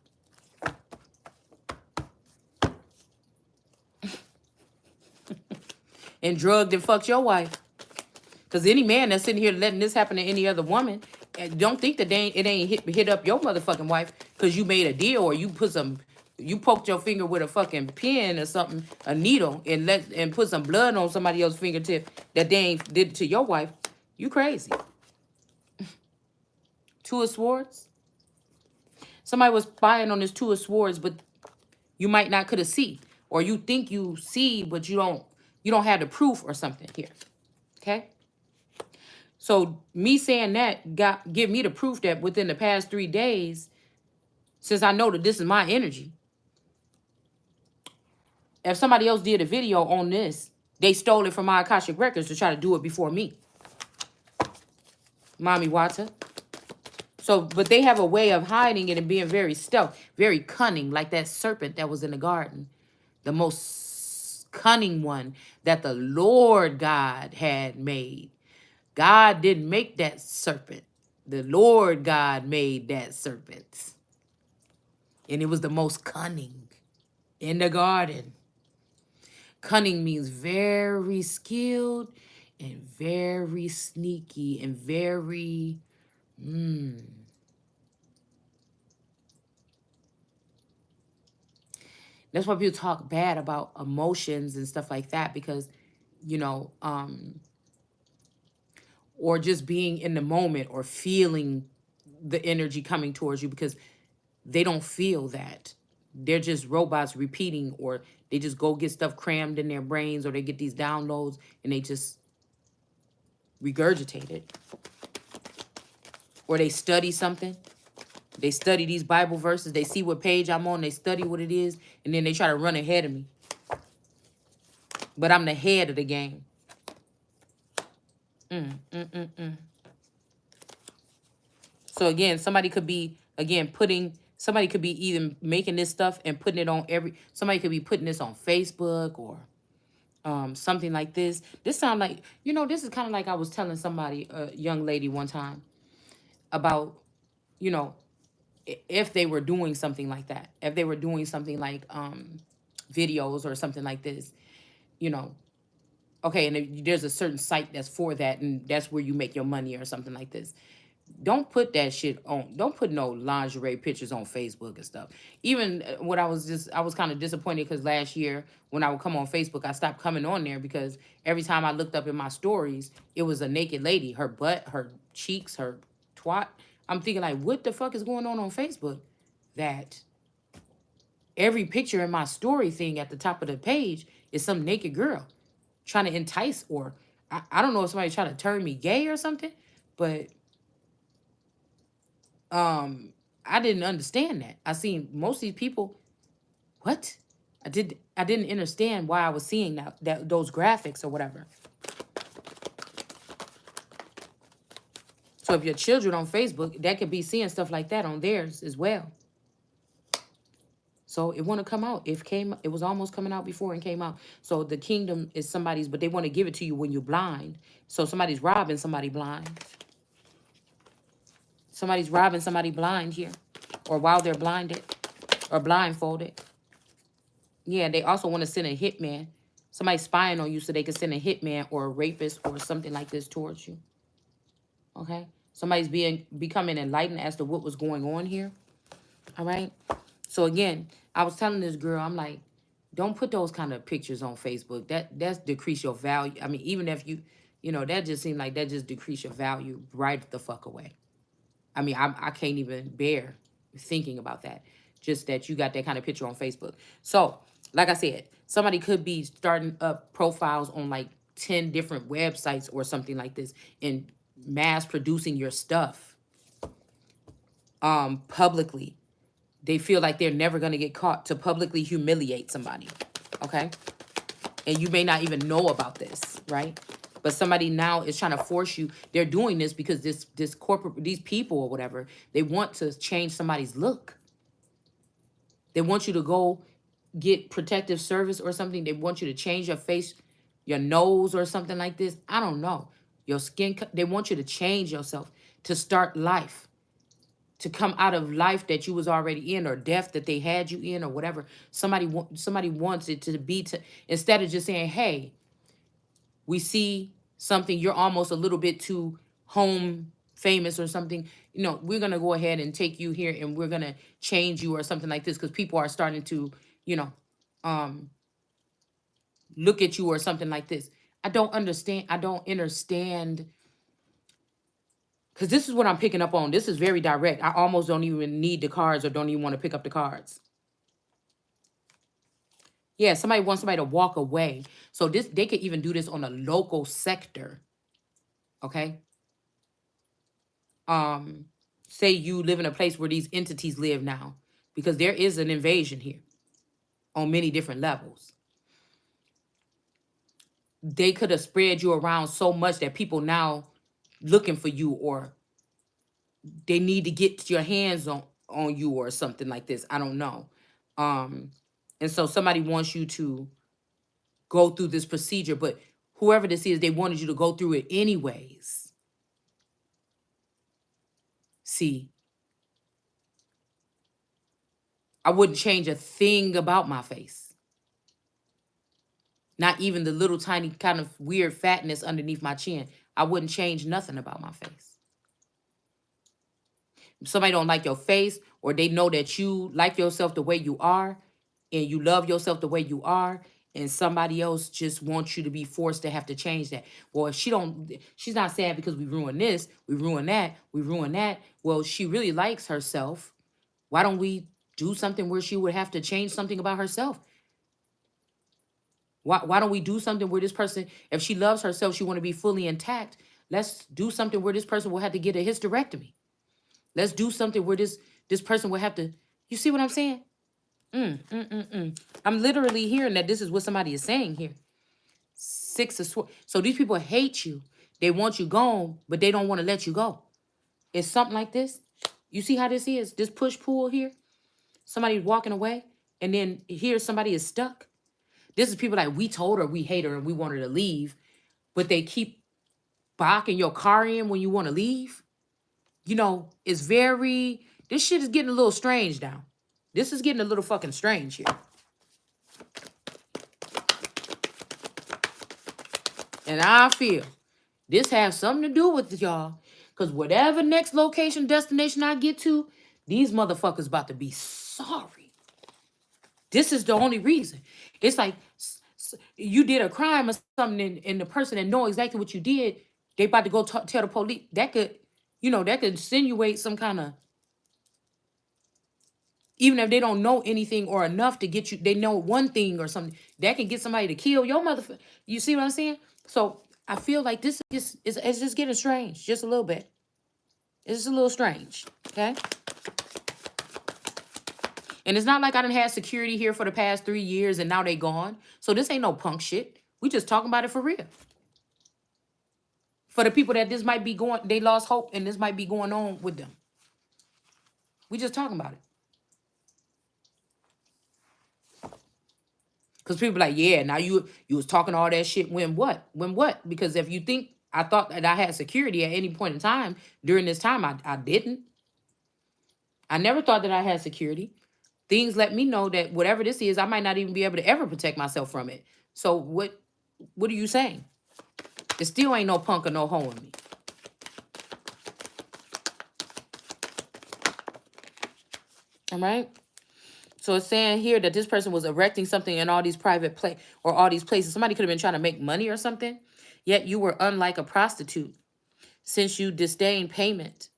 And drugged and fucked your wife. Because any man that's sitting here letting this happen to any other woman, don't think that it ain't hit up your motherfucking wife because you made a deal or you poked your finger with a fucking pin or something, a needle, and put some blood on somebody else's fingertip that they ain't did to your wife. You crazy. Two of Swords. Somebody was spying on this Two of Swords, but you might not could have see, or you think you see, but you don't have the proof or something here. Okay. So me saying that give me the proof that within the past 3 days, since I know that this is my energy, if somebody else did a video on this, they stole it from my Akashic Records to try to do it before me. Mommy Wata. So, but they have a way of hiding it and being very stealth, very cunning, like that serpent that was in the garden. The most cunning one that the Lord God had made. God didn't make that serpent. The Lord God made that serpent. And it was the most cunning in the garden. Cunning means very skilled and very sneaky and very, that's why people talk bad about emotions and stuff like that because, you know, or just being in the moment or feeling the energy coming towards you because they don't feel that. They're just robots repeating, or they just go get stuff crammed in their brains, or they get these downloads and they just regurgitate it. Or they study something. They study these Bible verses. They see what page I'm on. They study what it is. And then they try to run ahead of me. But I'm the head of the game. So again, somebody could be, again, somebody could be even making this stuff and putting it on somebody could be putting this on Facebook or something like this. This sound like, this is kind of like I was telling somebody, a young lady one time about, you know, if they were doing something like that, if they were doing something like videos or something like this, you know, okay, and there's a certain site that's for that, and that's where you make your money or something like this. Don't put that shit on. Don't put no lingerie pictures on Facebook and stuff. Even what I was kind of disappointed because last year when I would come on Facebook, I stopped coming on there because every time I looked up in my stories, it was a naked lady, her butt, her cheeks, her twat. I'm thinking like, what the fuck is going on Facebook? That every picture in my story thing at the top of the page is some naked girl trying to entice, or I don't know if somebody trying to turn me gay or something, but I didn't understand that. I seen most of these people, what? I didn't understand why I was seeing that those graphics or whatever. So if your children on Facebook, that could be seeing stuff like that on theirs as well. So it want to come out. It was almost coming out before and came out. So the kingdom is somebody's, but they want to give it to you when you're blind. So somebody's robbing somebody blind. Somebody's robbing somebody blind here, or while they're blinded or blindfolded. Yeah, they also want to send a hitman. Somebody spying on you so they can send a hitman or a rapist or something like this towards you. Okay? Somebody's becoming enlightened as to what was going on here. All right? So again, I was telling this girl, I'm like, don't put those kind of pictures on Facebook. That's decrease your value. I mean, even if that just seemed like that just decrease your value right the fuck away. I mean, I can't even bear thinking about that. Just that you got that kind of picture on Facebook. So, like I said, somebody could be starting up profiles on like 10 different websites or something like this and mass producing your stuff publicly. They feel like they're never going to get caught to publicly humiliate somebody. Okay? And you may not even know about this, right? But somebody now is trying to force you. They're doing this because these people or whatever, they want to change somebody's look. They want you to go get protective service or something. They want you to change your face, your nose or something like this. I don't know. Your skin, they want you to change yourself to start life, to come out of life that you was already in, or death that they had you in, or whatever. Somebody wants it to be instead of just saying, hey, we see something, you're almost a little bit too home famous or something, we're going to go ahead and take you here and we're going to change you or something like this because people are starting to, look at you or something like this. I don't understand because this is what I'm picking up on. This is very direct. I almost don't even need the cards or don't even want to pick up the cards. Yeah, somebody wants somebody to walk away. So they could even do this on a local sector. Okay? Say you live in a place where these entities live now, because there is an invasion here on many different levels. They could have spread you around so much that people now looking for you, or they need to get your hands on you or something like this. I don't know. And so somebody wants you to go through this procedure, but whoever this is, they wanted you to go through it anyways. See, I wouldn't change a thing about my face. Not even the little tiny kind of weird fatness underneath my chin. I wouldn't change nothing about my face. If somebody don't like your face, or they know that you like yourself the way you are and you love yourself the way you are, and somebody else just wants you to be forced to have to change that. Well, if she's not sad because we ruined this, we ruined that, we ruined that. Well, she really likes herself. Why don't we do something where she would have to change something about herself? Why don't we do something where this person, if she loves herself, she want to be fully intact. Let's do something where this person will have to get a hysterectomy. Let's do something where this person will have to. You see what I'm saying? I'm literally hearing that this is what somebody is saying here. Six of Swords. So these people hate you. They want you gone, but they don't want to let you go. It's something like this. You see how this is? This push pull here. Somebody's walking away, and then here somebody is stuck. This is people like, we told her we hate her and we want her to leave, but they keep barking your car in when you want to leave. You know, it's very, this shit is getting a little strange now. This is getting a little fucking strange here. And I feel this has something to do with y'all. Because whatever next location, destination I get to, these motherfuckers about to be sorry. This is the only reason. It's like you did a crime or something, and the person that know exactly what you did, they about to go tell the police. That could, that could insinuate some kind of, even if they don't know anything or enough to get you, they know one thing or something, that can get somebody to kill your motherfucker. You see what I'm saying? So I feel like this is it's just getting strange, just a little bit. It's just a little strange, okay? And it's not like I done had security here for the past 3 years and now they gone. So this ain't no punk shit. We just talking about it for real. For the people that this might be going, they lost hope and this might be going on with them. We just talking about it. Because people like, yeah, now you was talking all that shit when what? When what? Because if you think I thought that I had security at any point in time, during this time, I didn't. I never thought that I had security. Things let me know that whatever this is, I might not even be able to ever protect myself from it. So what are you saying? There still ain't no punk or no hoe in me. All right? So it's saying here that this person was erecting something in all these private or all these places. Somebody could have been trying to make money or something. Yet you were unlike a prostitute since you disdained payment.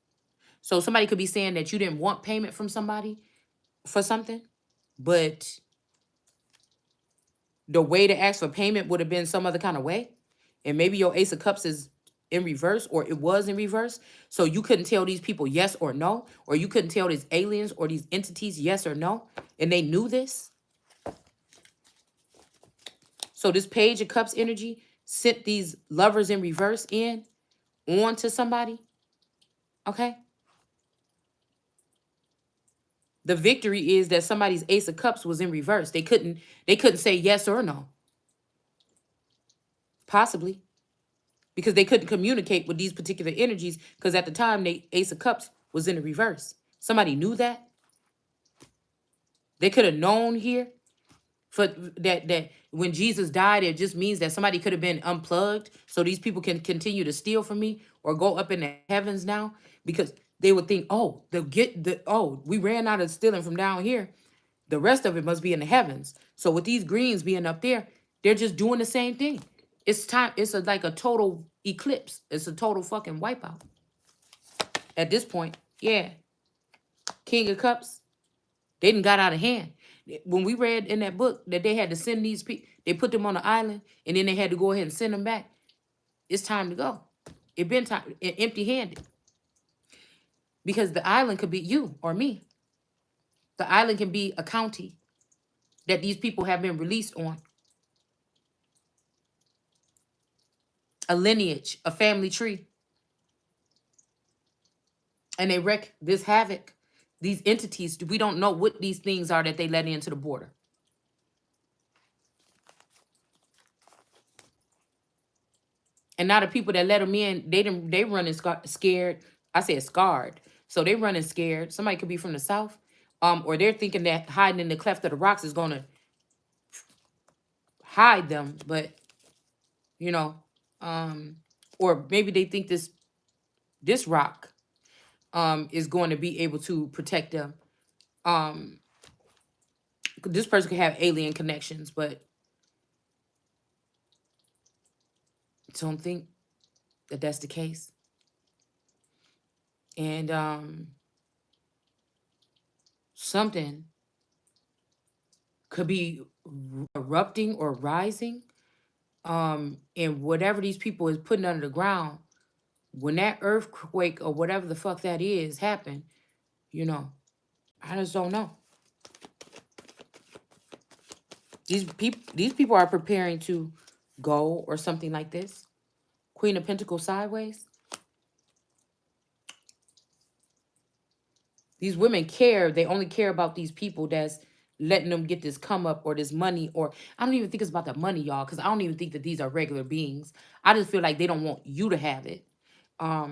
So somebody could be saying that you didn't want payment from somebody for something, but the way to ask for payment would have been some other kind of way. And maybe your Ace of Cups is in reverse, or it was in reverse. So you couldn't tell these people yes or no, or you couldn't tell these aliens or these entities yes or no. And they knew this. So this Page of Cups energy sent these lovers in reverse on to somebody. Okay. The victory is that somebody's Ace of Cups was in reverse. They couldn't say yes or no. Possibly. Because they couldn't communicate with these particular energies, because at the time, they Ace of Cups was in the reverse. Somebody knew that. They could have known here for that when Jesus died, it just means that somebody could have been unplugged so these people can continue to steal from me or go up in the heavens now, because they would think, oh, we ran out of stealing from down here. The rest of it must be in the heavens. So with these greens being up there, they're just doing the same thing. It's time. It's like a total eclipse. It's a total fucking wipeout. At this point, yeah. King of Cups, they done got out of hand. When we read in that book that they had to send these people, they put them on the island, and then they had to go ahead and send them back. It's time to go. It been time, empty-handed. Because the island could be you or me. The island can be a county that these people have been released on. A lineage, a family tree. And they wreak this havoc. These entities, we don't know what these things are that they let into the border. And now the people that let them in, they running scared. I said scarred. So they running scared. Somebody could be from the south, or they're thinking that hiding in the cleft of the rocks is gonna hide them, but you know, um, or maybe they think this rock is going to be able to protect them. Um, this person could have alien connections, but don't think that that's the case. And something could be erupting or rising. And whatever these people is putting under the ground, when that earthquake or whatever the fuck that is happen, you know, I just don't know. These people are preparing to go or something like this. Queen of Pentacles sideways. These women care. They only care about these people that's letting them get this come up or this money. Or I don't even think it's about the money, y'all, because I don't even think that these are regular beings. I just feel like they don't want you to have it. I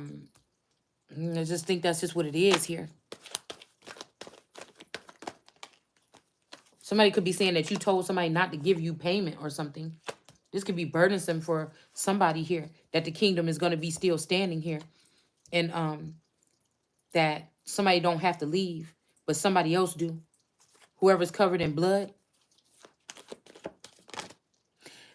just think that's just what it is here. Somebody could be saying that you told somebody not to give you payment or something. This could be burdensome for somebody here, that the kingdom is going to be still standing here. And that somebody don't have to leave, but somebody else do. Whoever's covered in blood.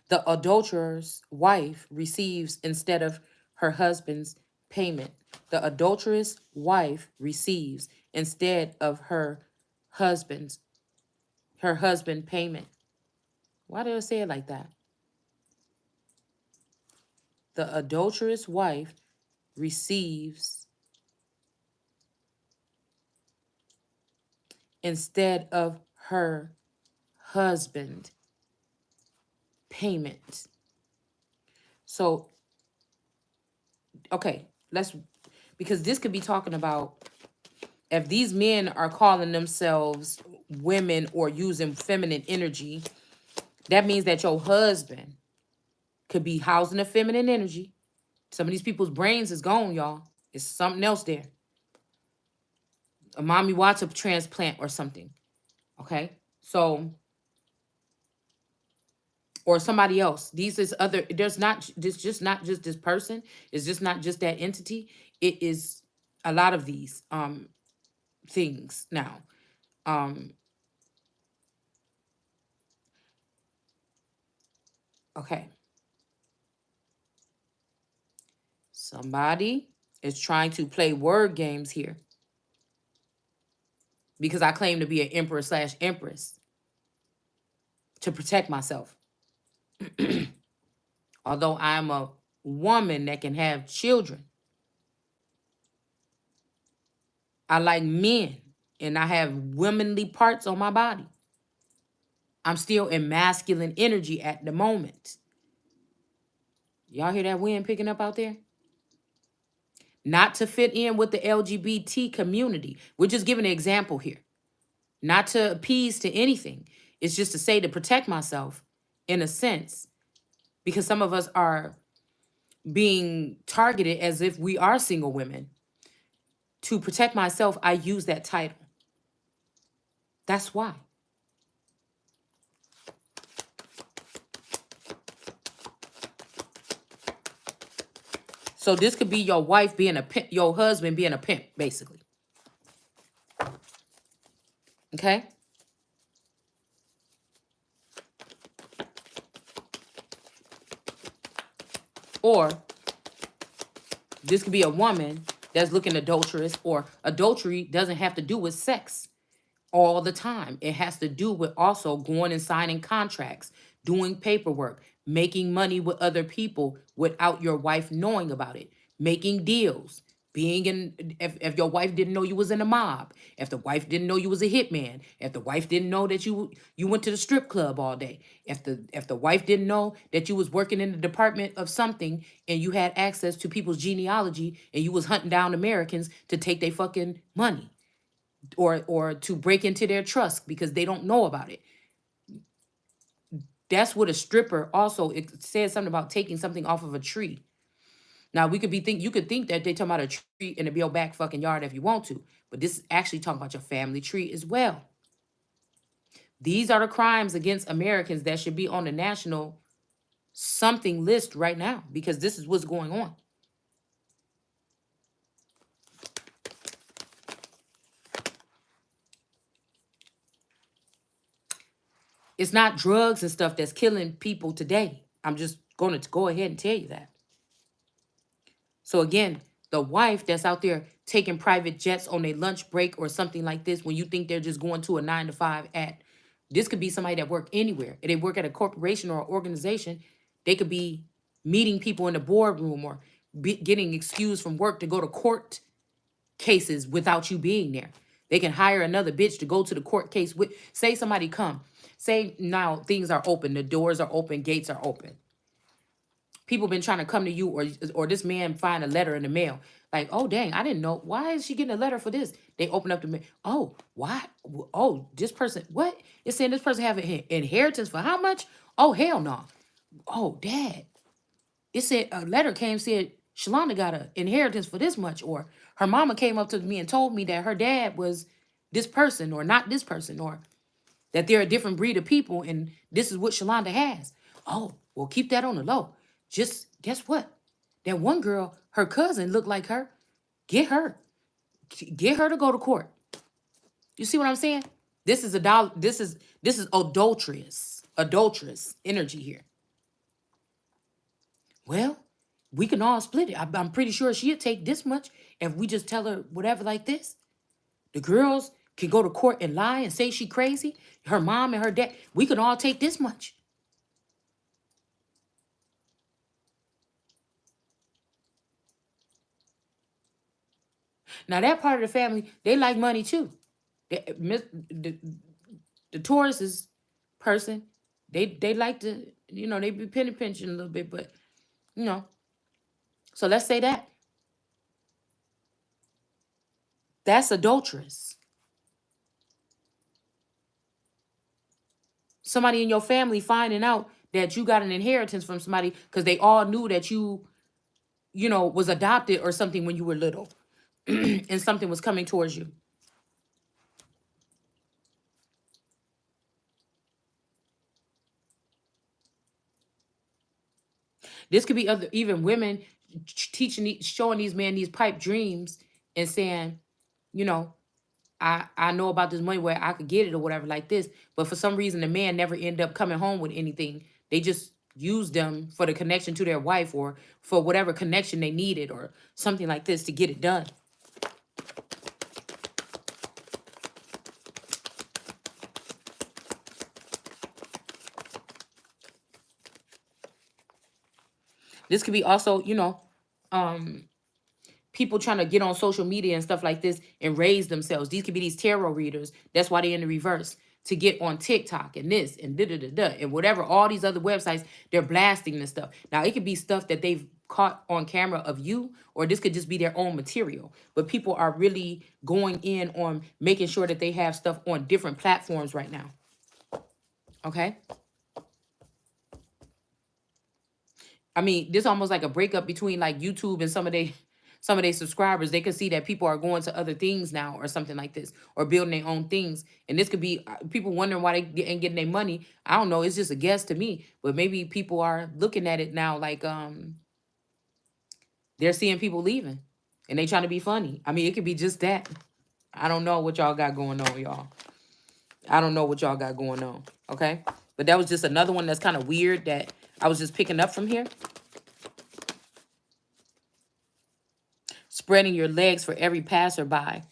The adulterer's wife receives instead of her husband's payment. The adulterous wife receives instead of husband payment. Why did I say it like that? The adulterous wife receives instead of her husband payment. So, okay, because this could be talking about if these men are calling themselves women or using feminine energy, that means that your husband could be housing the feminine energy. Some of these people's brains is gone, y'all. It's something else there. A mommy wants a transplant or something. Okay? So, or somebody else. These is other, there's not, this just not just this person. It's just not just that entity. It is a lot of these things now. Okay. Somebody is trying to play word games here. Because I claim to be an emperor/empress to protect myself. Although I'm a woman that can have children, I like men and I have womanly parts on my body. I'm still in masculine energy at the moment. Y'all hear that wind picking up out there? Not to fit in with the LGBT community. We're just giving an example here. Not to appease to anything. It's just to say to protect myself in a sense. Because some of us are being targeted as if we are single women. To protect myself, I use that title. That's why. So this could be your wife being a pimp, your husband being a pimp, basically. Okay? Or this could be a woman that's looking adulterous, or adultery doesn't have to do with sex all the time. It has to do with also going and signing contracts, doing paperwork, making money with other people without your wife knowing about it, making deals, being in, if your wife didn't know you was in a mob, if the wife didn't know you was a hitman, if the wife didn't know that you went to the strip club all day, if the wife didn't know that you was working in the department of something and you had access to people's genealogy and you was hunting down Americans to take their fucking money, or to break into their trust because they don't know about it. That's what a stripper also, it says something about taking something off of a tree. Now we could be think you could think that they talking about a tree in the your back fucking yard if you want to, but this is actually talking about your family tree as well. These are the crimes against Americans that should be on the national something list right now because this is what's going on. It's not drugs and stuff that's killing people today. I'm just going to go ahead and tell you that. So again, the wife that's out there taking private jets on their lunch break or something like this, when you think they're just going to a 9 to 5 at, this could be somebody that work anywhere. If they work at a corporation or organization, they could be meeting people in the boardroom or getting excused from work to go to court cases without you being there. They can hire another bitch to go to the court case with, say somebody come. Say now things are open, the doors are open, gates are open. People been trying to come to you or this man find a letter in the mail. Like, oh dang, I didn't know. Why is she getting a letter for this? They open up the mail. Oh, why? Oh, this person, what? It's saying this person have an inheritance for how much? Oh, hell no. Oh, dad. It said a letter came said Shalonda got an inheritance for this much. Or her mama came up to me and told me that her dad was this person or not this person, or that they're a different breed of people and this is what Shalonda has. Oh, well, keep that on the low. Just guess what? That one girl, her cousin looked like her. Get her. Get her to go to court. You see what I'm saying? This is adulterous energy here. Well, we can all split it. I'm pretty sure she'll take this much if we just tell her whatever like this. The girls can go to court and lie and say she crazy. Her mom and her dad, we can all take this much. Now that part of the family, they like money too. The Taurus is person, they like to, they be penny pinching a little bit, but you know. So let's say that. That's adulterous. Somebody in your family finding out that you got an inheritance from somebody because they all knew that you was adopted or something when you were little and something was coming towards you. This could be other even women teaching, showing these men these pipe dreams and saying, you know, I know about this money where I could get it or whatever like this, but for some reason the man never end up coming home with anything. They just use them for the connection to their wife or for whatever connection they needed or something like this to get it done. This could be also, people trying to get on social media and stuff like this and raise themselves. These could be these tarot readers. That's why they're in the reverse. To get on TikTok and this and da da da da and whatever, all these other websites, they're blasting this stuff. Now it could be stuff that they've caught on camera of you, or this could just be their own material. But people are really going in on making sure that they have stuff on different platforms right now. Okay. I mean, this almost like a breakup between like YouTube and some of their subscribers. They can see that people are going to other things now or something like this, or building their own things. And this could be people wondering why they ain't getting their money. I don't know. It's just a guess to me, but maybe people are looking at it now like they're seeing people leaving and they trying to be funny. I mean, it could be just that. I don't know what y'all got going on, y'all. I don't know what y'all got going on. Okay. But that was just another one that's kind of weird that I was just picking up from here. Spreading your legs for every passerby.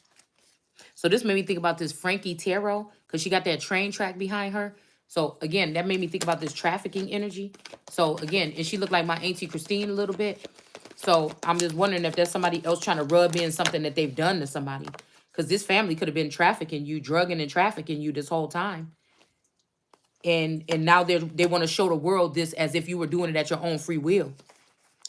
So this made me think about this Frankie Tarot because she got that train track behind her. So again, that made me think about this trafficking energy. So again, and she looked like my Auntie Christine a little bit. So I'm just wondering if there's somebody else trying to rub in something that they've done to somebody. Because this family could have been trafficking you, drugging and trafficking you this whole time. And now they want to show the world this as if you were doing it at your own free will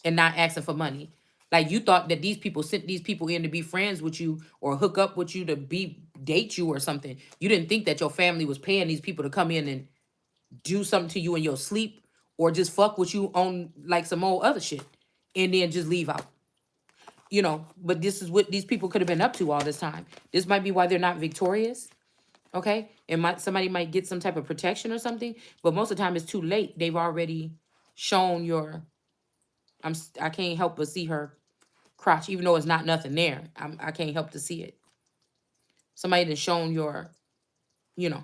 and not asking for money. Like you thought that these people sent these people in to be friends with you or hook up with you to date you or something. You didn't think that your family was paying these people to come in and do something to you in your sleep or just fuck with you on like some old other shit. and then just leave out. You know, but this is what these people could have been up to all this time. This might be why they're not victorious. Okay, and somebody might get some type of protection or something, but most of the time it's too late. They've already shown your. I can't help but see her crotch, even though it's not nothing there. I can't help to see it. Somebody that's shown your, you know,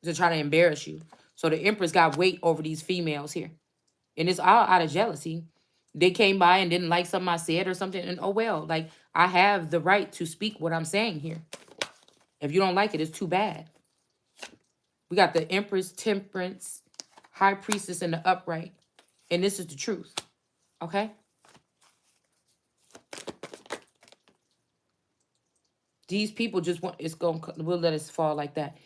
to try to embarrass you. So the Empress got weight over these females here, and it's all out of jealousy. They came by and didn't like something I said or something, and oh well, like I have the right to speak what I'm saying here. If you don't like it, it's too bad. We got the Empress, Temperance, High Priestess, and the Upright. And this is the truth. Okay? These people just want, we'll let it fall like that.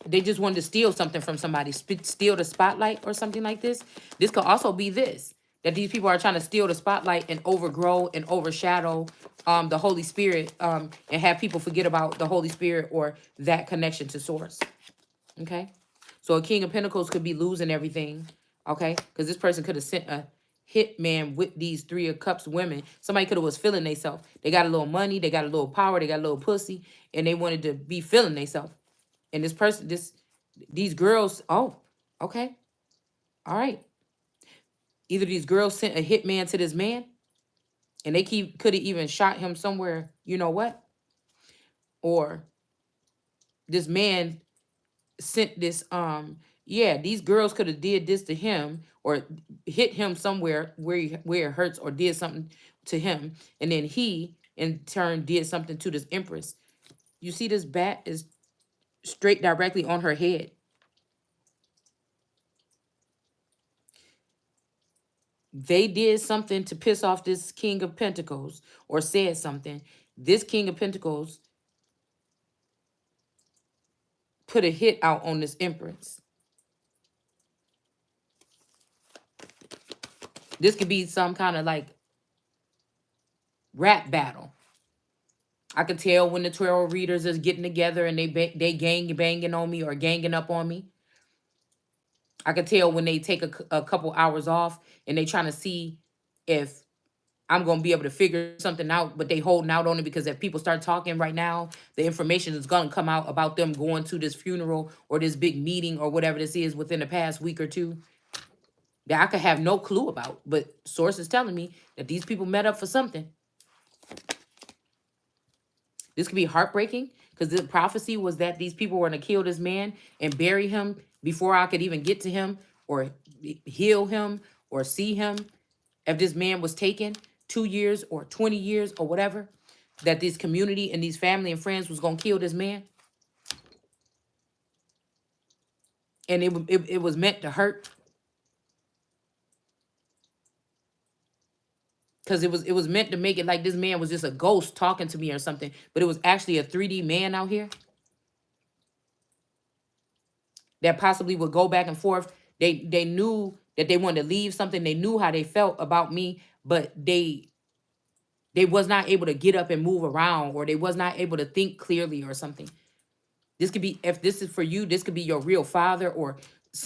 They just wanted to steal something from somebody, steal the spotlight or something like this. This could also be this, that these people are trying to steal the spotlight and overgrow and overshadow the Holy Spirit, and have people forget about the Holy Spirit or that connection to source. Okay? So a King of Pentacles could be losing everything, okay? Because this person could have sent a hitman with these Three of Cups women. Somebody could have was feeling themselves. They got a little money, they got a little power, they got a little pussy, and they wanted to be feeling themselves. And this person, these girls, oh, okay, all right. Either these girls sent a hitman to this man, and they could have even shot him somewhere, you know what? Or this man sent this yeah, these girls could have did this to him or hit him somewhere where it hurts or did something to him, and then he in turn did something to this Empress. You see this bat is straight directly on her head. They did something to piss off this King of Pentacles or said something. This King of Pentacles put a hit out on this Empress. This could be some kind of like rap battle. I could tell when the tarot readers is getting together and they gang banging on me or ganging up on me. I could tell when they take a couple hours off and they trying to see if I'm going to be able to figure something out, but they holding out on it because if people start talking right now, the information is going to come out about them going to this funeral or this big meeting or whatever this is within the past week or two that I could have no clue about. But sources telling me that these people met up for something. This could be heartbreaking because the prophecy was that these people were going to kill this man and bury him before I could even get to him or heal him or see him. If this man was taken 2 years or 20 years or whatever, that this community and these family and friends was going to kill this man. And it was meant to hurt. Because it was meant to make it like this man was just a ghost talking to me or something. But it was actually a 3D man out here that possibly would go back and forth. They knew that they wanted to leave something. They knew how they felt about me, but they was not able to get up and move around, or they was not able to think clearly or something. This could be, if this is for you, this could be your real father, or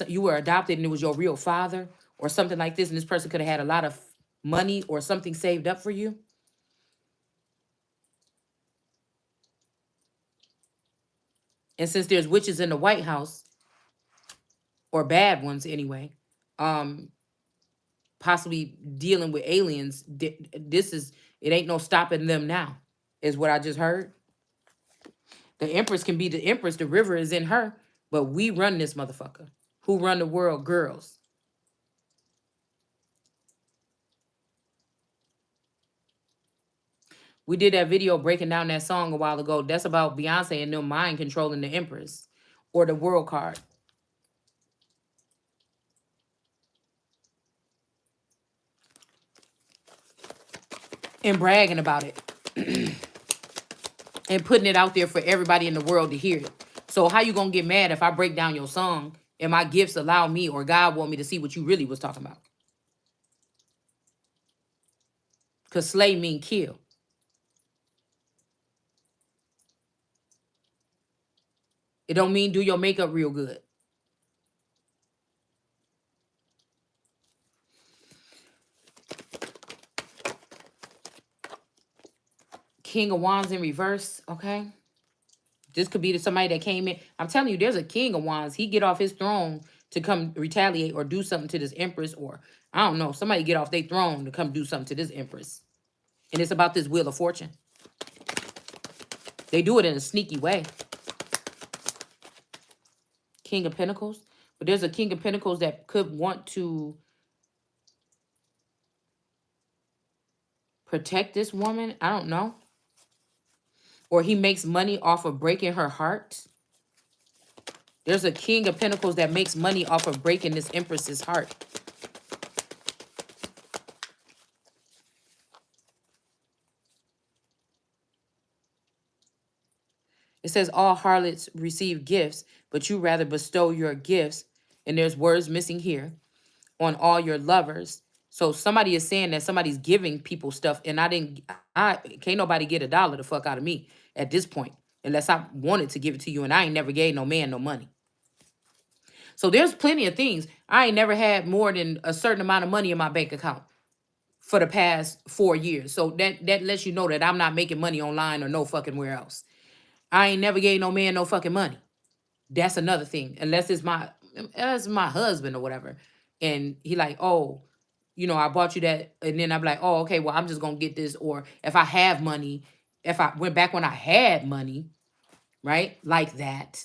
you were adopted and it was your real father or something like this. And this person could have had a lot of money or something saved up for you. And since there's witches in the White House, or bad ones anyway, possibly dealing with aliens, it ain't no stopping them now, is what I just heard. The Empress can be the Empress. The river is in her, but we run this motherfucker. Who run the world? Girls. We did that video breaking down that song a while ago. That's about Beyonce and them mind controlling the Empress or the world card. And bragging about it. And putting it out there for everybody in the world to hear it. So how you gonna get mad if I break down your song and my gifts allow me or God want me to see what you really was talking about? Because slay mean kill. It don't mean do your makeup real good. King of Wands in reverse, okay? This could be to somebody that came in. I'm telling you, there's a King of Wands. He get off his throne to come retaliate or do something to this Empress, or I don't know, somebody get off their throne to come do something to this Empress. And it's about this Wheel of Fortune. They do it in a sneaky way. King of Pentacles. But there's a King of Pentacles that could want to protect this woman. I don't know. Or he makes money off of breaking her heart. There's a King of Pentacles that makes money off of breaking this Empress's heart. It says all harlots receive gifts, but you rather bestow your gifts, and there's words missing here, on all your lovers. So somebody is saying that somebody's giving people stuff, and I can't nobody get $1 the fuck out of me at this point, unless I wanted to give it to you, and I ain't never gave no man no money. So there's plenty of things. I ain't never had more than a certain amount of money in my bank account for the past 4 years. So that lets you know that I'm not making money online or no fucking where else. I ain't never gave no man no fucking money. That's another thing. Unless it's my husband or whatever. And he like, oh, you know, I bought you that. And then I'm like, oh, okay, well, I'm just going to get this. Or if I have money, if I went back when I had money, right? Like that.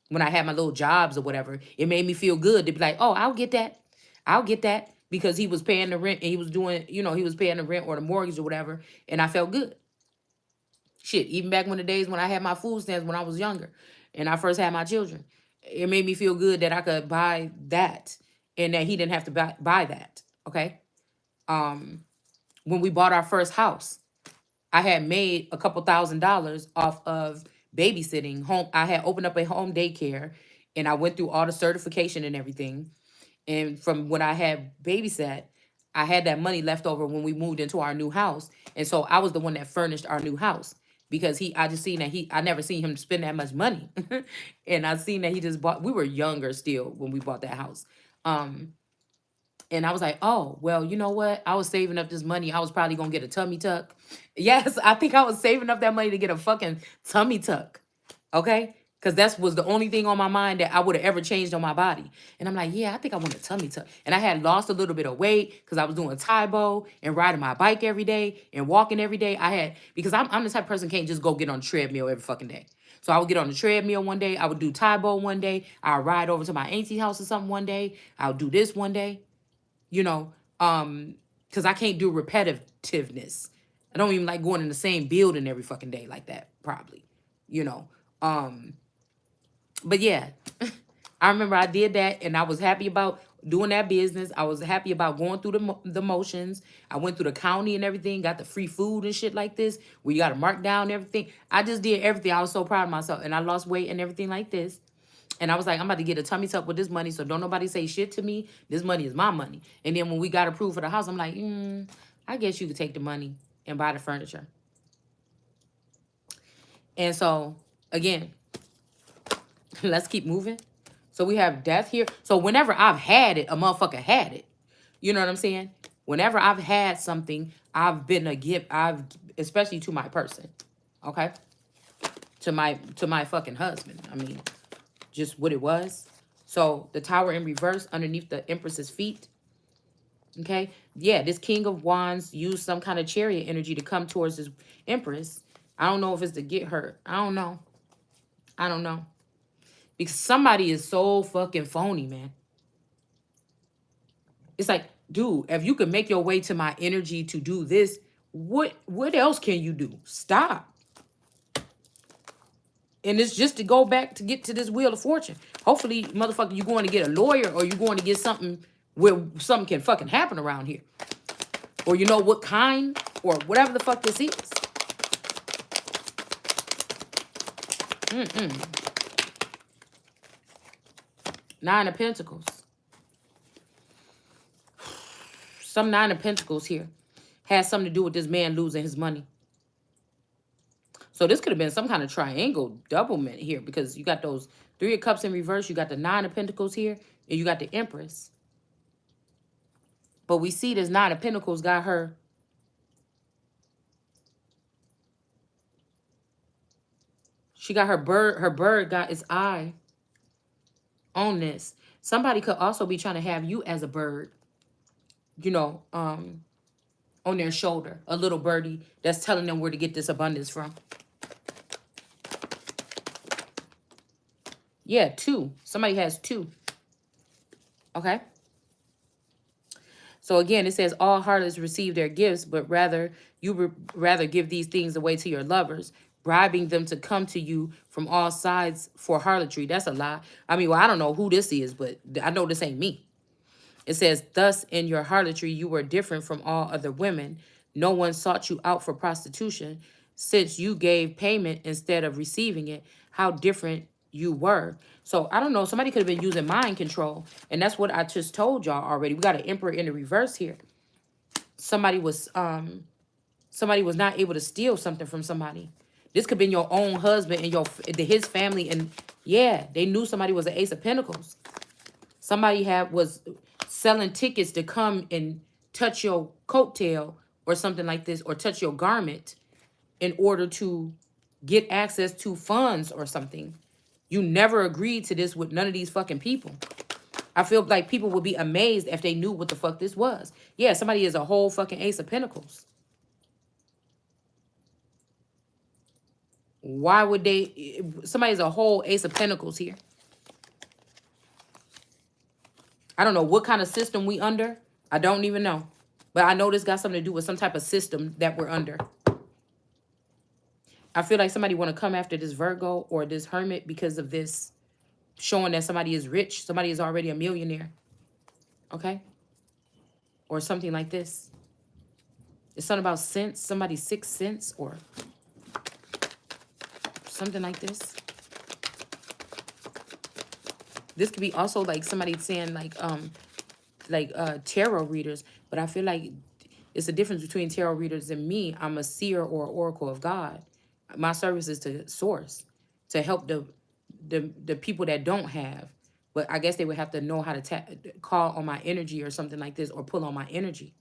When I had my little jobs or whatever, it made me feel good to be like, oh, I'll get that. I'll get that. Because he was paying the rent and he was doing, you know, he was paying the rent or the mortgage or whatever. And I felt good. Shit, even back when the days when I had my food stamps when I was younger and I first had my children, it made me feel good that I could buy that and that he didn't have to buy that. Okay. When we bought our first house, I had made a couple $1,000s off of babysitting home. I had opened up a home daycare and I went through all the certification and everything. And from when I had babysat, I had that money left over when we moved into our new house. And so I was the one that furnished our new house because I just seen that I never seen him spend that much money. And I seen that he just bought, we were younger still when we bought that house. And I was like, oh, well, you know what? I was saving up this money. I was probably going to get a tummy tuck. Yes, I think I was saving up that money to get a fucking tummy tuck. Okay? Because that was the only thing on my mind that I would have ever changed on my body. And I'm like, yeah, I think I want a tummy tuck. And I had lost a little bit of weight because I was doing Taibo and riding my bike every day and walking every day. Because I'm the type of person who can't just go get on the treadmill every fucking day. So I would get on the treadmill one day. I would do Taibo one day. I would ride over to my auntie house or something one day. I would do this one day. You know, because I can't do repetitiveness. I don't even like going in the same building every fucking day like that, probably, you know. But yeah, I remember I did that and I was happy about doing that business. I was happy about going through the motions. I went through the county and everything, got the free food and shit like this, where you got to mark down everything. I just did everything. I was so proud of myself and I lost weight and everything like this. And I was like, I'm about to get a tummy tuck with this money, so don't nobody say shit to me. This money is my money. And then when we got approved for the house, I'm like, I guess you could take the money and buy the furniture. And so, again, let's keep moving. So we have death here. So whenever I've had it, a motherfucker had it. You know what I'm saying? Whenever I've had something, I've been a gift. Especially to my person, okay? To my fucking husband. I mean, just what it was. So the Tower in reverse underneath the Empress's feet. Okay. Yeah, this King of Wands used some kind of chariot energy to come towards this Empress. I don't know if it's to get her. I don't know. I don't know. Because somebody is so fucking phony, man. It's like, dude, if you could make your way to my energy to do this, what else can you do? Stop. And it's just to go back to get to this Wheel of Fortune. Hopefully, motherfucker, you going to get a lawyer or you going to get something where something can fucking happen around here. Or you know what kind or whatever the fuck this is. Nine of Pentacles. Some Nine of Pentacles here has something to do with this man losing his money. So this could have been some kind of triangle doublement here because you got those Three of Cups in reverse. You got the Nine of Pentacles here and you got the Empress. But we see this Nine of Pentacles got her She got her bird got its eye on this. Somebody could also be trying to have you as a bird, you know, on their shoulder, a little birdie that's telling them where to get this abundance from. Yeah, two. Somebody has two. Okay. So again, it says all harlots receive their gifts, but rather give these things away to your lovers, bribing them to come to you from all sides for harlotry. That's a lie. I mean, well, I don't know who this is, but I know this ain't me. It says, thus in your harlotry you were different from all other women. No one sought you out for prostitution. Since you gave payment instead of receiving it, how different you were. So I don't know. Somebody could have been using mind control. And that's what I just told y'all already. We got an emperor in the reverse here. Somebody was not able to steal something from somebody. This could have been your own husband and his family. And yeah, they knew somebody was an Ace of Pentacles. Somebody was selling tickets to come and touch your coattail or something like this, or touch your garment in order to get access to funds or something. You never agreed to this with none of these fucking people. I feel like people would be amazed if they knew what the fuck this was. Yeah, somebody is a whole fucking Ace of Pentacles. Why would they? Somebody's a whole Ace of Pentacles here. I don't know what kind of system we under. I don't even know. But I know this got something to do with some type of system that we're under. I feel like somebody want to come after this Virgo or this Hermit because of this showing that somebody is rich. Somebody is already a millionaire. Okay? Or something like this. It's something about sense. Somebody's sixth sense or something like this. This could be also like somebody saying like tarot readers. But I feel like it's a difference between tarot readers and me. I'm a seer or oracle of God. My service is to source, to help the people that don't have. But I guess they would have to know how to call on my energy or something like this, or pull on my energy.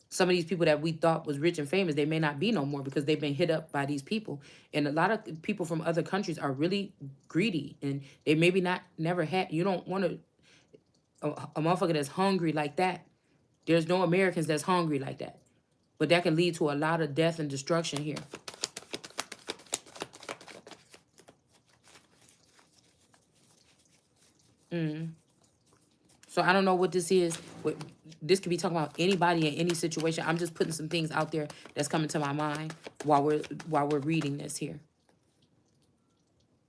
Some of these people that we thought was rich and famous, they may not be no more because they've been hit up by these people. And a lot of people from other countries are really greedy, and they maybe never had. You don't want to a motherfucker that's hungry like that. There's no Americans that's hungry like that. But that can lead to a lot of death and destruction here. So I don't know what this is. This could be talking about anybody in any situation. I'm just putting some things out there that's coming to my mind while we're reading this here.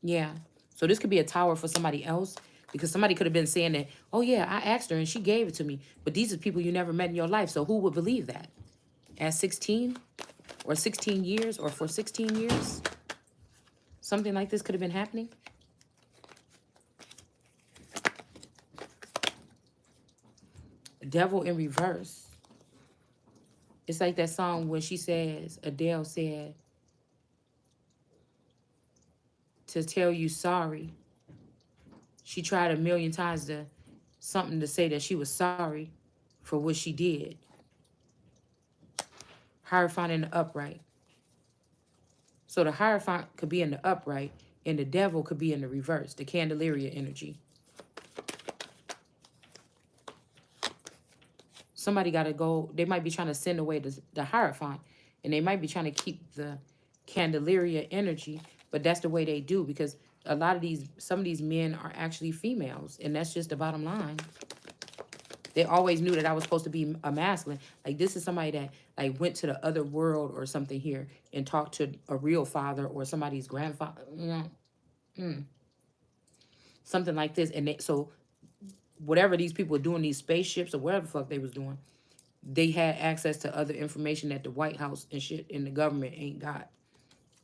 Yeah. So this could be a tower for somebody else, because somebody could have been saying that, oh yeah, I asked her and she gave it to me. But these are people you never met in your life. So who would believe that? At 16 or 16 years or for 16 years? Something like this could have been happening. Devil in reverse. It's like that song when she says, Adele said, to tell you sorry. She tried a million times something to say that she was sorry for what she did. Hierophant in the upright. So the Hierophant could be in the upright and the devil could be in the reverse, the Candelaria energy. Somebody got to go. They might be trying to send away the Hierophant, and they might be trying to keep the Candelaria energy, but that's the way they do, because some of these men are actually females, and that's just the bottom line. They always knew that I was supposed to be a masculine. Like, this is somebody that like went to the other world or something here and talked to a real father or somebody's grandfather, something like this. And so whatever these people were doing, these spaceships or whatever the fuck they was doing, they had access to other information that the White House and shit in the government ain't got.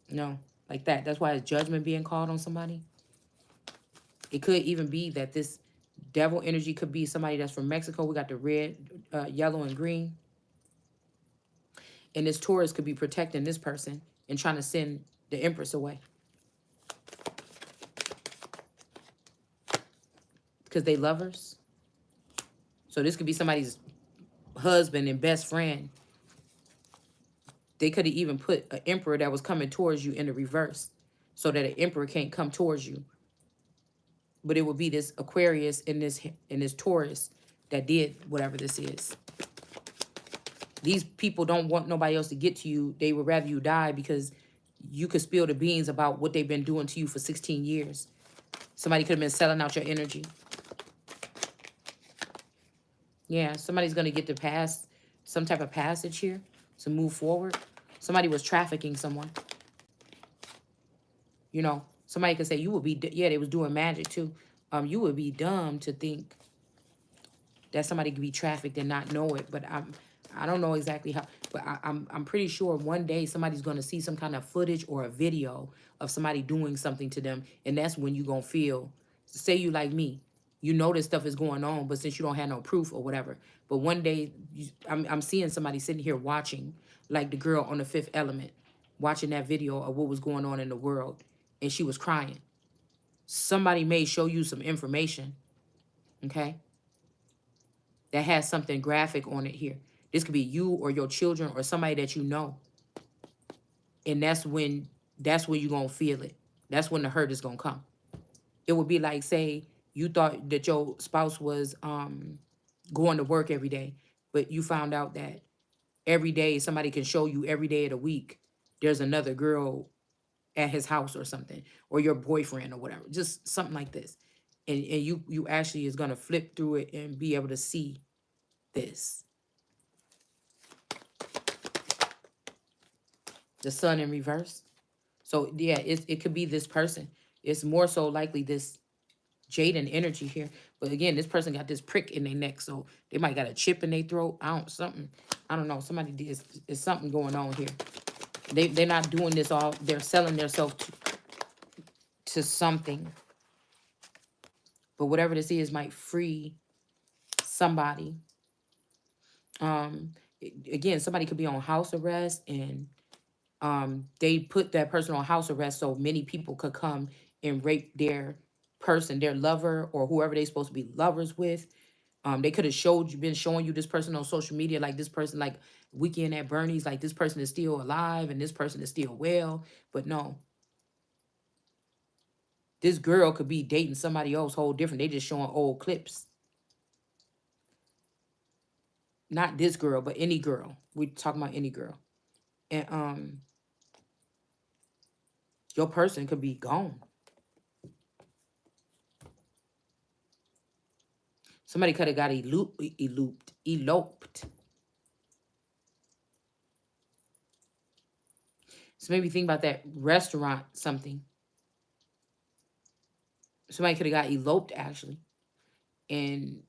No, like that. That's why it's judgment being called on somebody. It could even be that this devil energy could be somebody that's from Mexico. We got the red, yellow, and green. And this Taurus could be protecting this person and trying to send the Empress away. Because they lovers. So this could be somebody's husband and best friend. They could have even put an emperor that was coming towards you in the reverse. so that an emperor can't come towards you. But it would be this Aquarius and this Taurus that did whatever this is. These people don't want nobody else to get to you. They would rather you die because you could spill the beans about what they've been doing to you for 16 years. Somebody could have been selling out your energy. Yeah, somebody's going to get to pass some type of passage here to move forward. Somebody was trafficking someone. You know, somebody could say you would be, yeah, they was doing magic too. You would be dumb to think that somebody could be trafficked and not know it. But I don't know exactly how, but I'm pretty sure one day somebody's going to see some kind of footage or a video of somebody doing something to them. And that's when you're going to feel, say you like me, you know this stuff is going on, but since you don't have no proof or whatever. But one day I'm seeing somebody sitting here watching, like the girl on The Fifth Element, watching that video of what was going on in the world. And she was crying. Somebody may show you some information, okay, that has something graphic on it here. This could be you or your children or somebody that you know. And that's when you're gonna feel it. That's when the hurt is gonna come. It would be like, say, you thought that your spouse was going to work every day, but you found out that every day somebody can show you every day of the week there's another girl at his house or something, or your boyfriend or whatever. Just something like this. And you actually is gonna flip through it and be able to see this. The sun in reverse. So yeah, it could be this person. It's more so likely this Jaden energy here. But again, this person got this prick in their neck, so they might got a chip in their throat. I don't know. Somebody did. It's something going on here. They're not doing this all. They're selling themselves to something. But whatever this is might free somebody. Um, Again, somebody could be on house arrest and they put that person on house arrest so many people could come and rape their person, their lover, or whoever they supposed to be lovers with. They could have been showing you this person on social media, like this person, like Weekend at Bernie's, like this person is still alive and this person is still well. But no, this girl could be dating somebody else whole different. They just showing old clips. Not this girl, but any girl. We talking about any girl. And your person could be gone. Somebody could have got eloped. So maybe think about that restaurant something. Somebody could have got eloped actually. And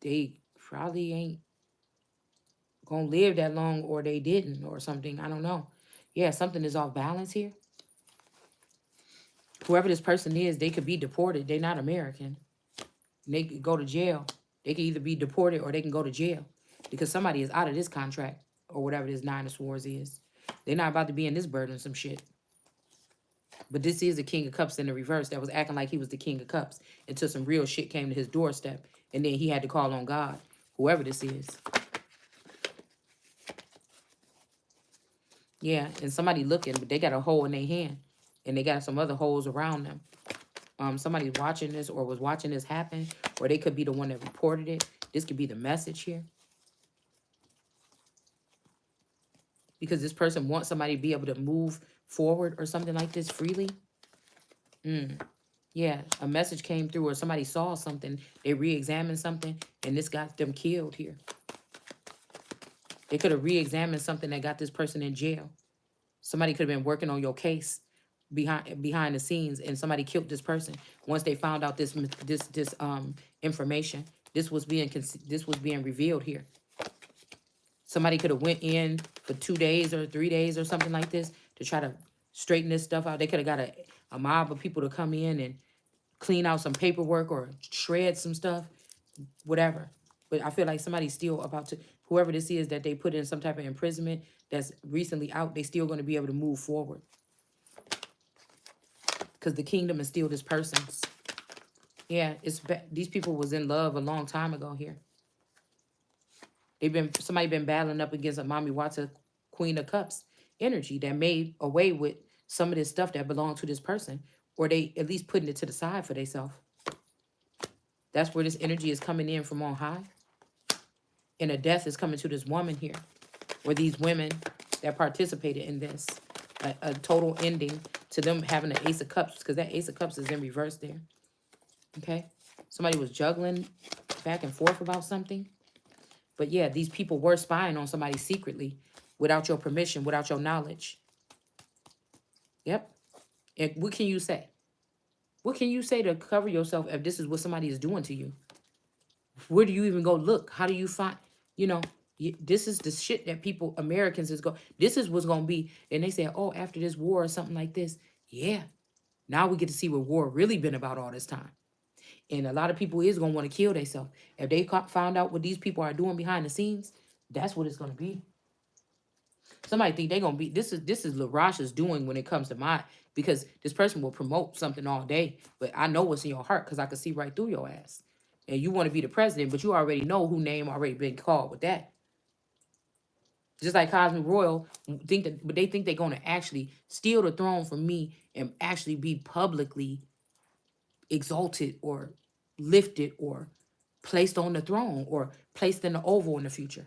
they probably ain't gonna live that long, or they didn't or something. I don't know. Yeah, something is off balance here. Whoever this person is, they could be deported. They're not American. They could go to jail. They can either be deported or they can go to jail because somebody is out of this contract or whatever this Nine of Swords is. They're not about to be in this burdensome shit. But this is the King of Cups in the reverse that was acting like he was the King of Cups until some real shit came to his doorstep. And then he had to call on God, whoever this is. Yeah, and somebody looking, but they got a hole in their hand. And they got some other holes around them. Somebody's watching this or was watching this happen. Or they could be the one that reported it. This could be the message here. Because this person wants somebody to be able to move forward or something like this freely. Yeah, a message came through or somebody saw something. They re-examined something and this got them killed here. They could have re-examined something that got this person in jail. Somebody could have been working on your case behind the scenes and somebody killed this person. Once they found out this information, this was being revealed here. Somebody could have went in for 2 days or 3 days or something like this to try to straighten this stuff out. They could have got a mob of people to come in and clean out some paperwork or shred some stuff, whatever. But I feel like somebody's still about to, whoever this is that they put in some type of imprisonment that's recently out, they still going to be able to move forward. Because the kingdom is still this person's. Yeah, these people was in love a long time ago here. Somebody been battling up against a Mami Wata Queen of Cups energy that made away with some of this stuff that belonged to this person, or they at least putting it to the side for themselves. That's where this energy is coming in from on high. And a death is coming to this woman here, or these women that participated in this. A total ending to them having the Ace of Cups, because that Ace of Cups is in reverse there. Okay? Somebody was juggling back and forth about something. But yeah, these people were spying on somebody secretly without your permission, without your knowledge. Yep. And what can you say? What can you say to cover yourself if this is what somebody is doing to you? Where do you even go look? How do you find, you know, this is the shit that people, Americans is this is what's going to be. And they say, oh, after this war or something like this. Yeah. Now we get to see what war really been about all this time. And a lot of people is going to want to kill themselves. If they found out what these people are doing behind the scenes, that's what it's going to be. Somebody think they're going to be, this is LaRasha's doing when it comes to my, because this person will promote something all day, but I know what's in your heart because I can see right through your ass. And you want to be the president, but you already know who name already been called with that. Just like Cosmic Royal, but they think they're going to actually steal the throne from me and actually be publicly exalted or lifted or placed on the throne or placed in the oval in the future.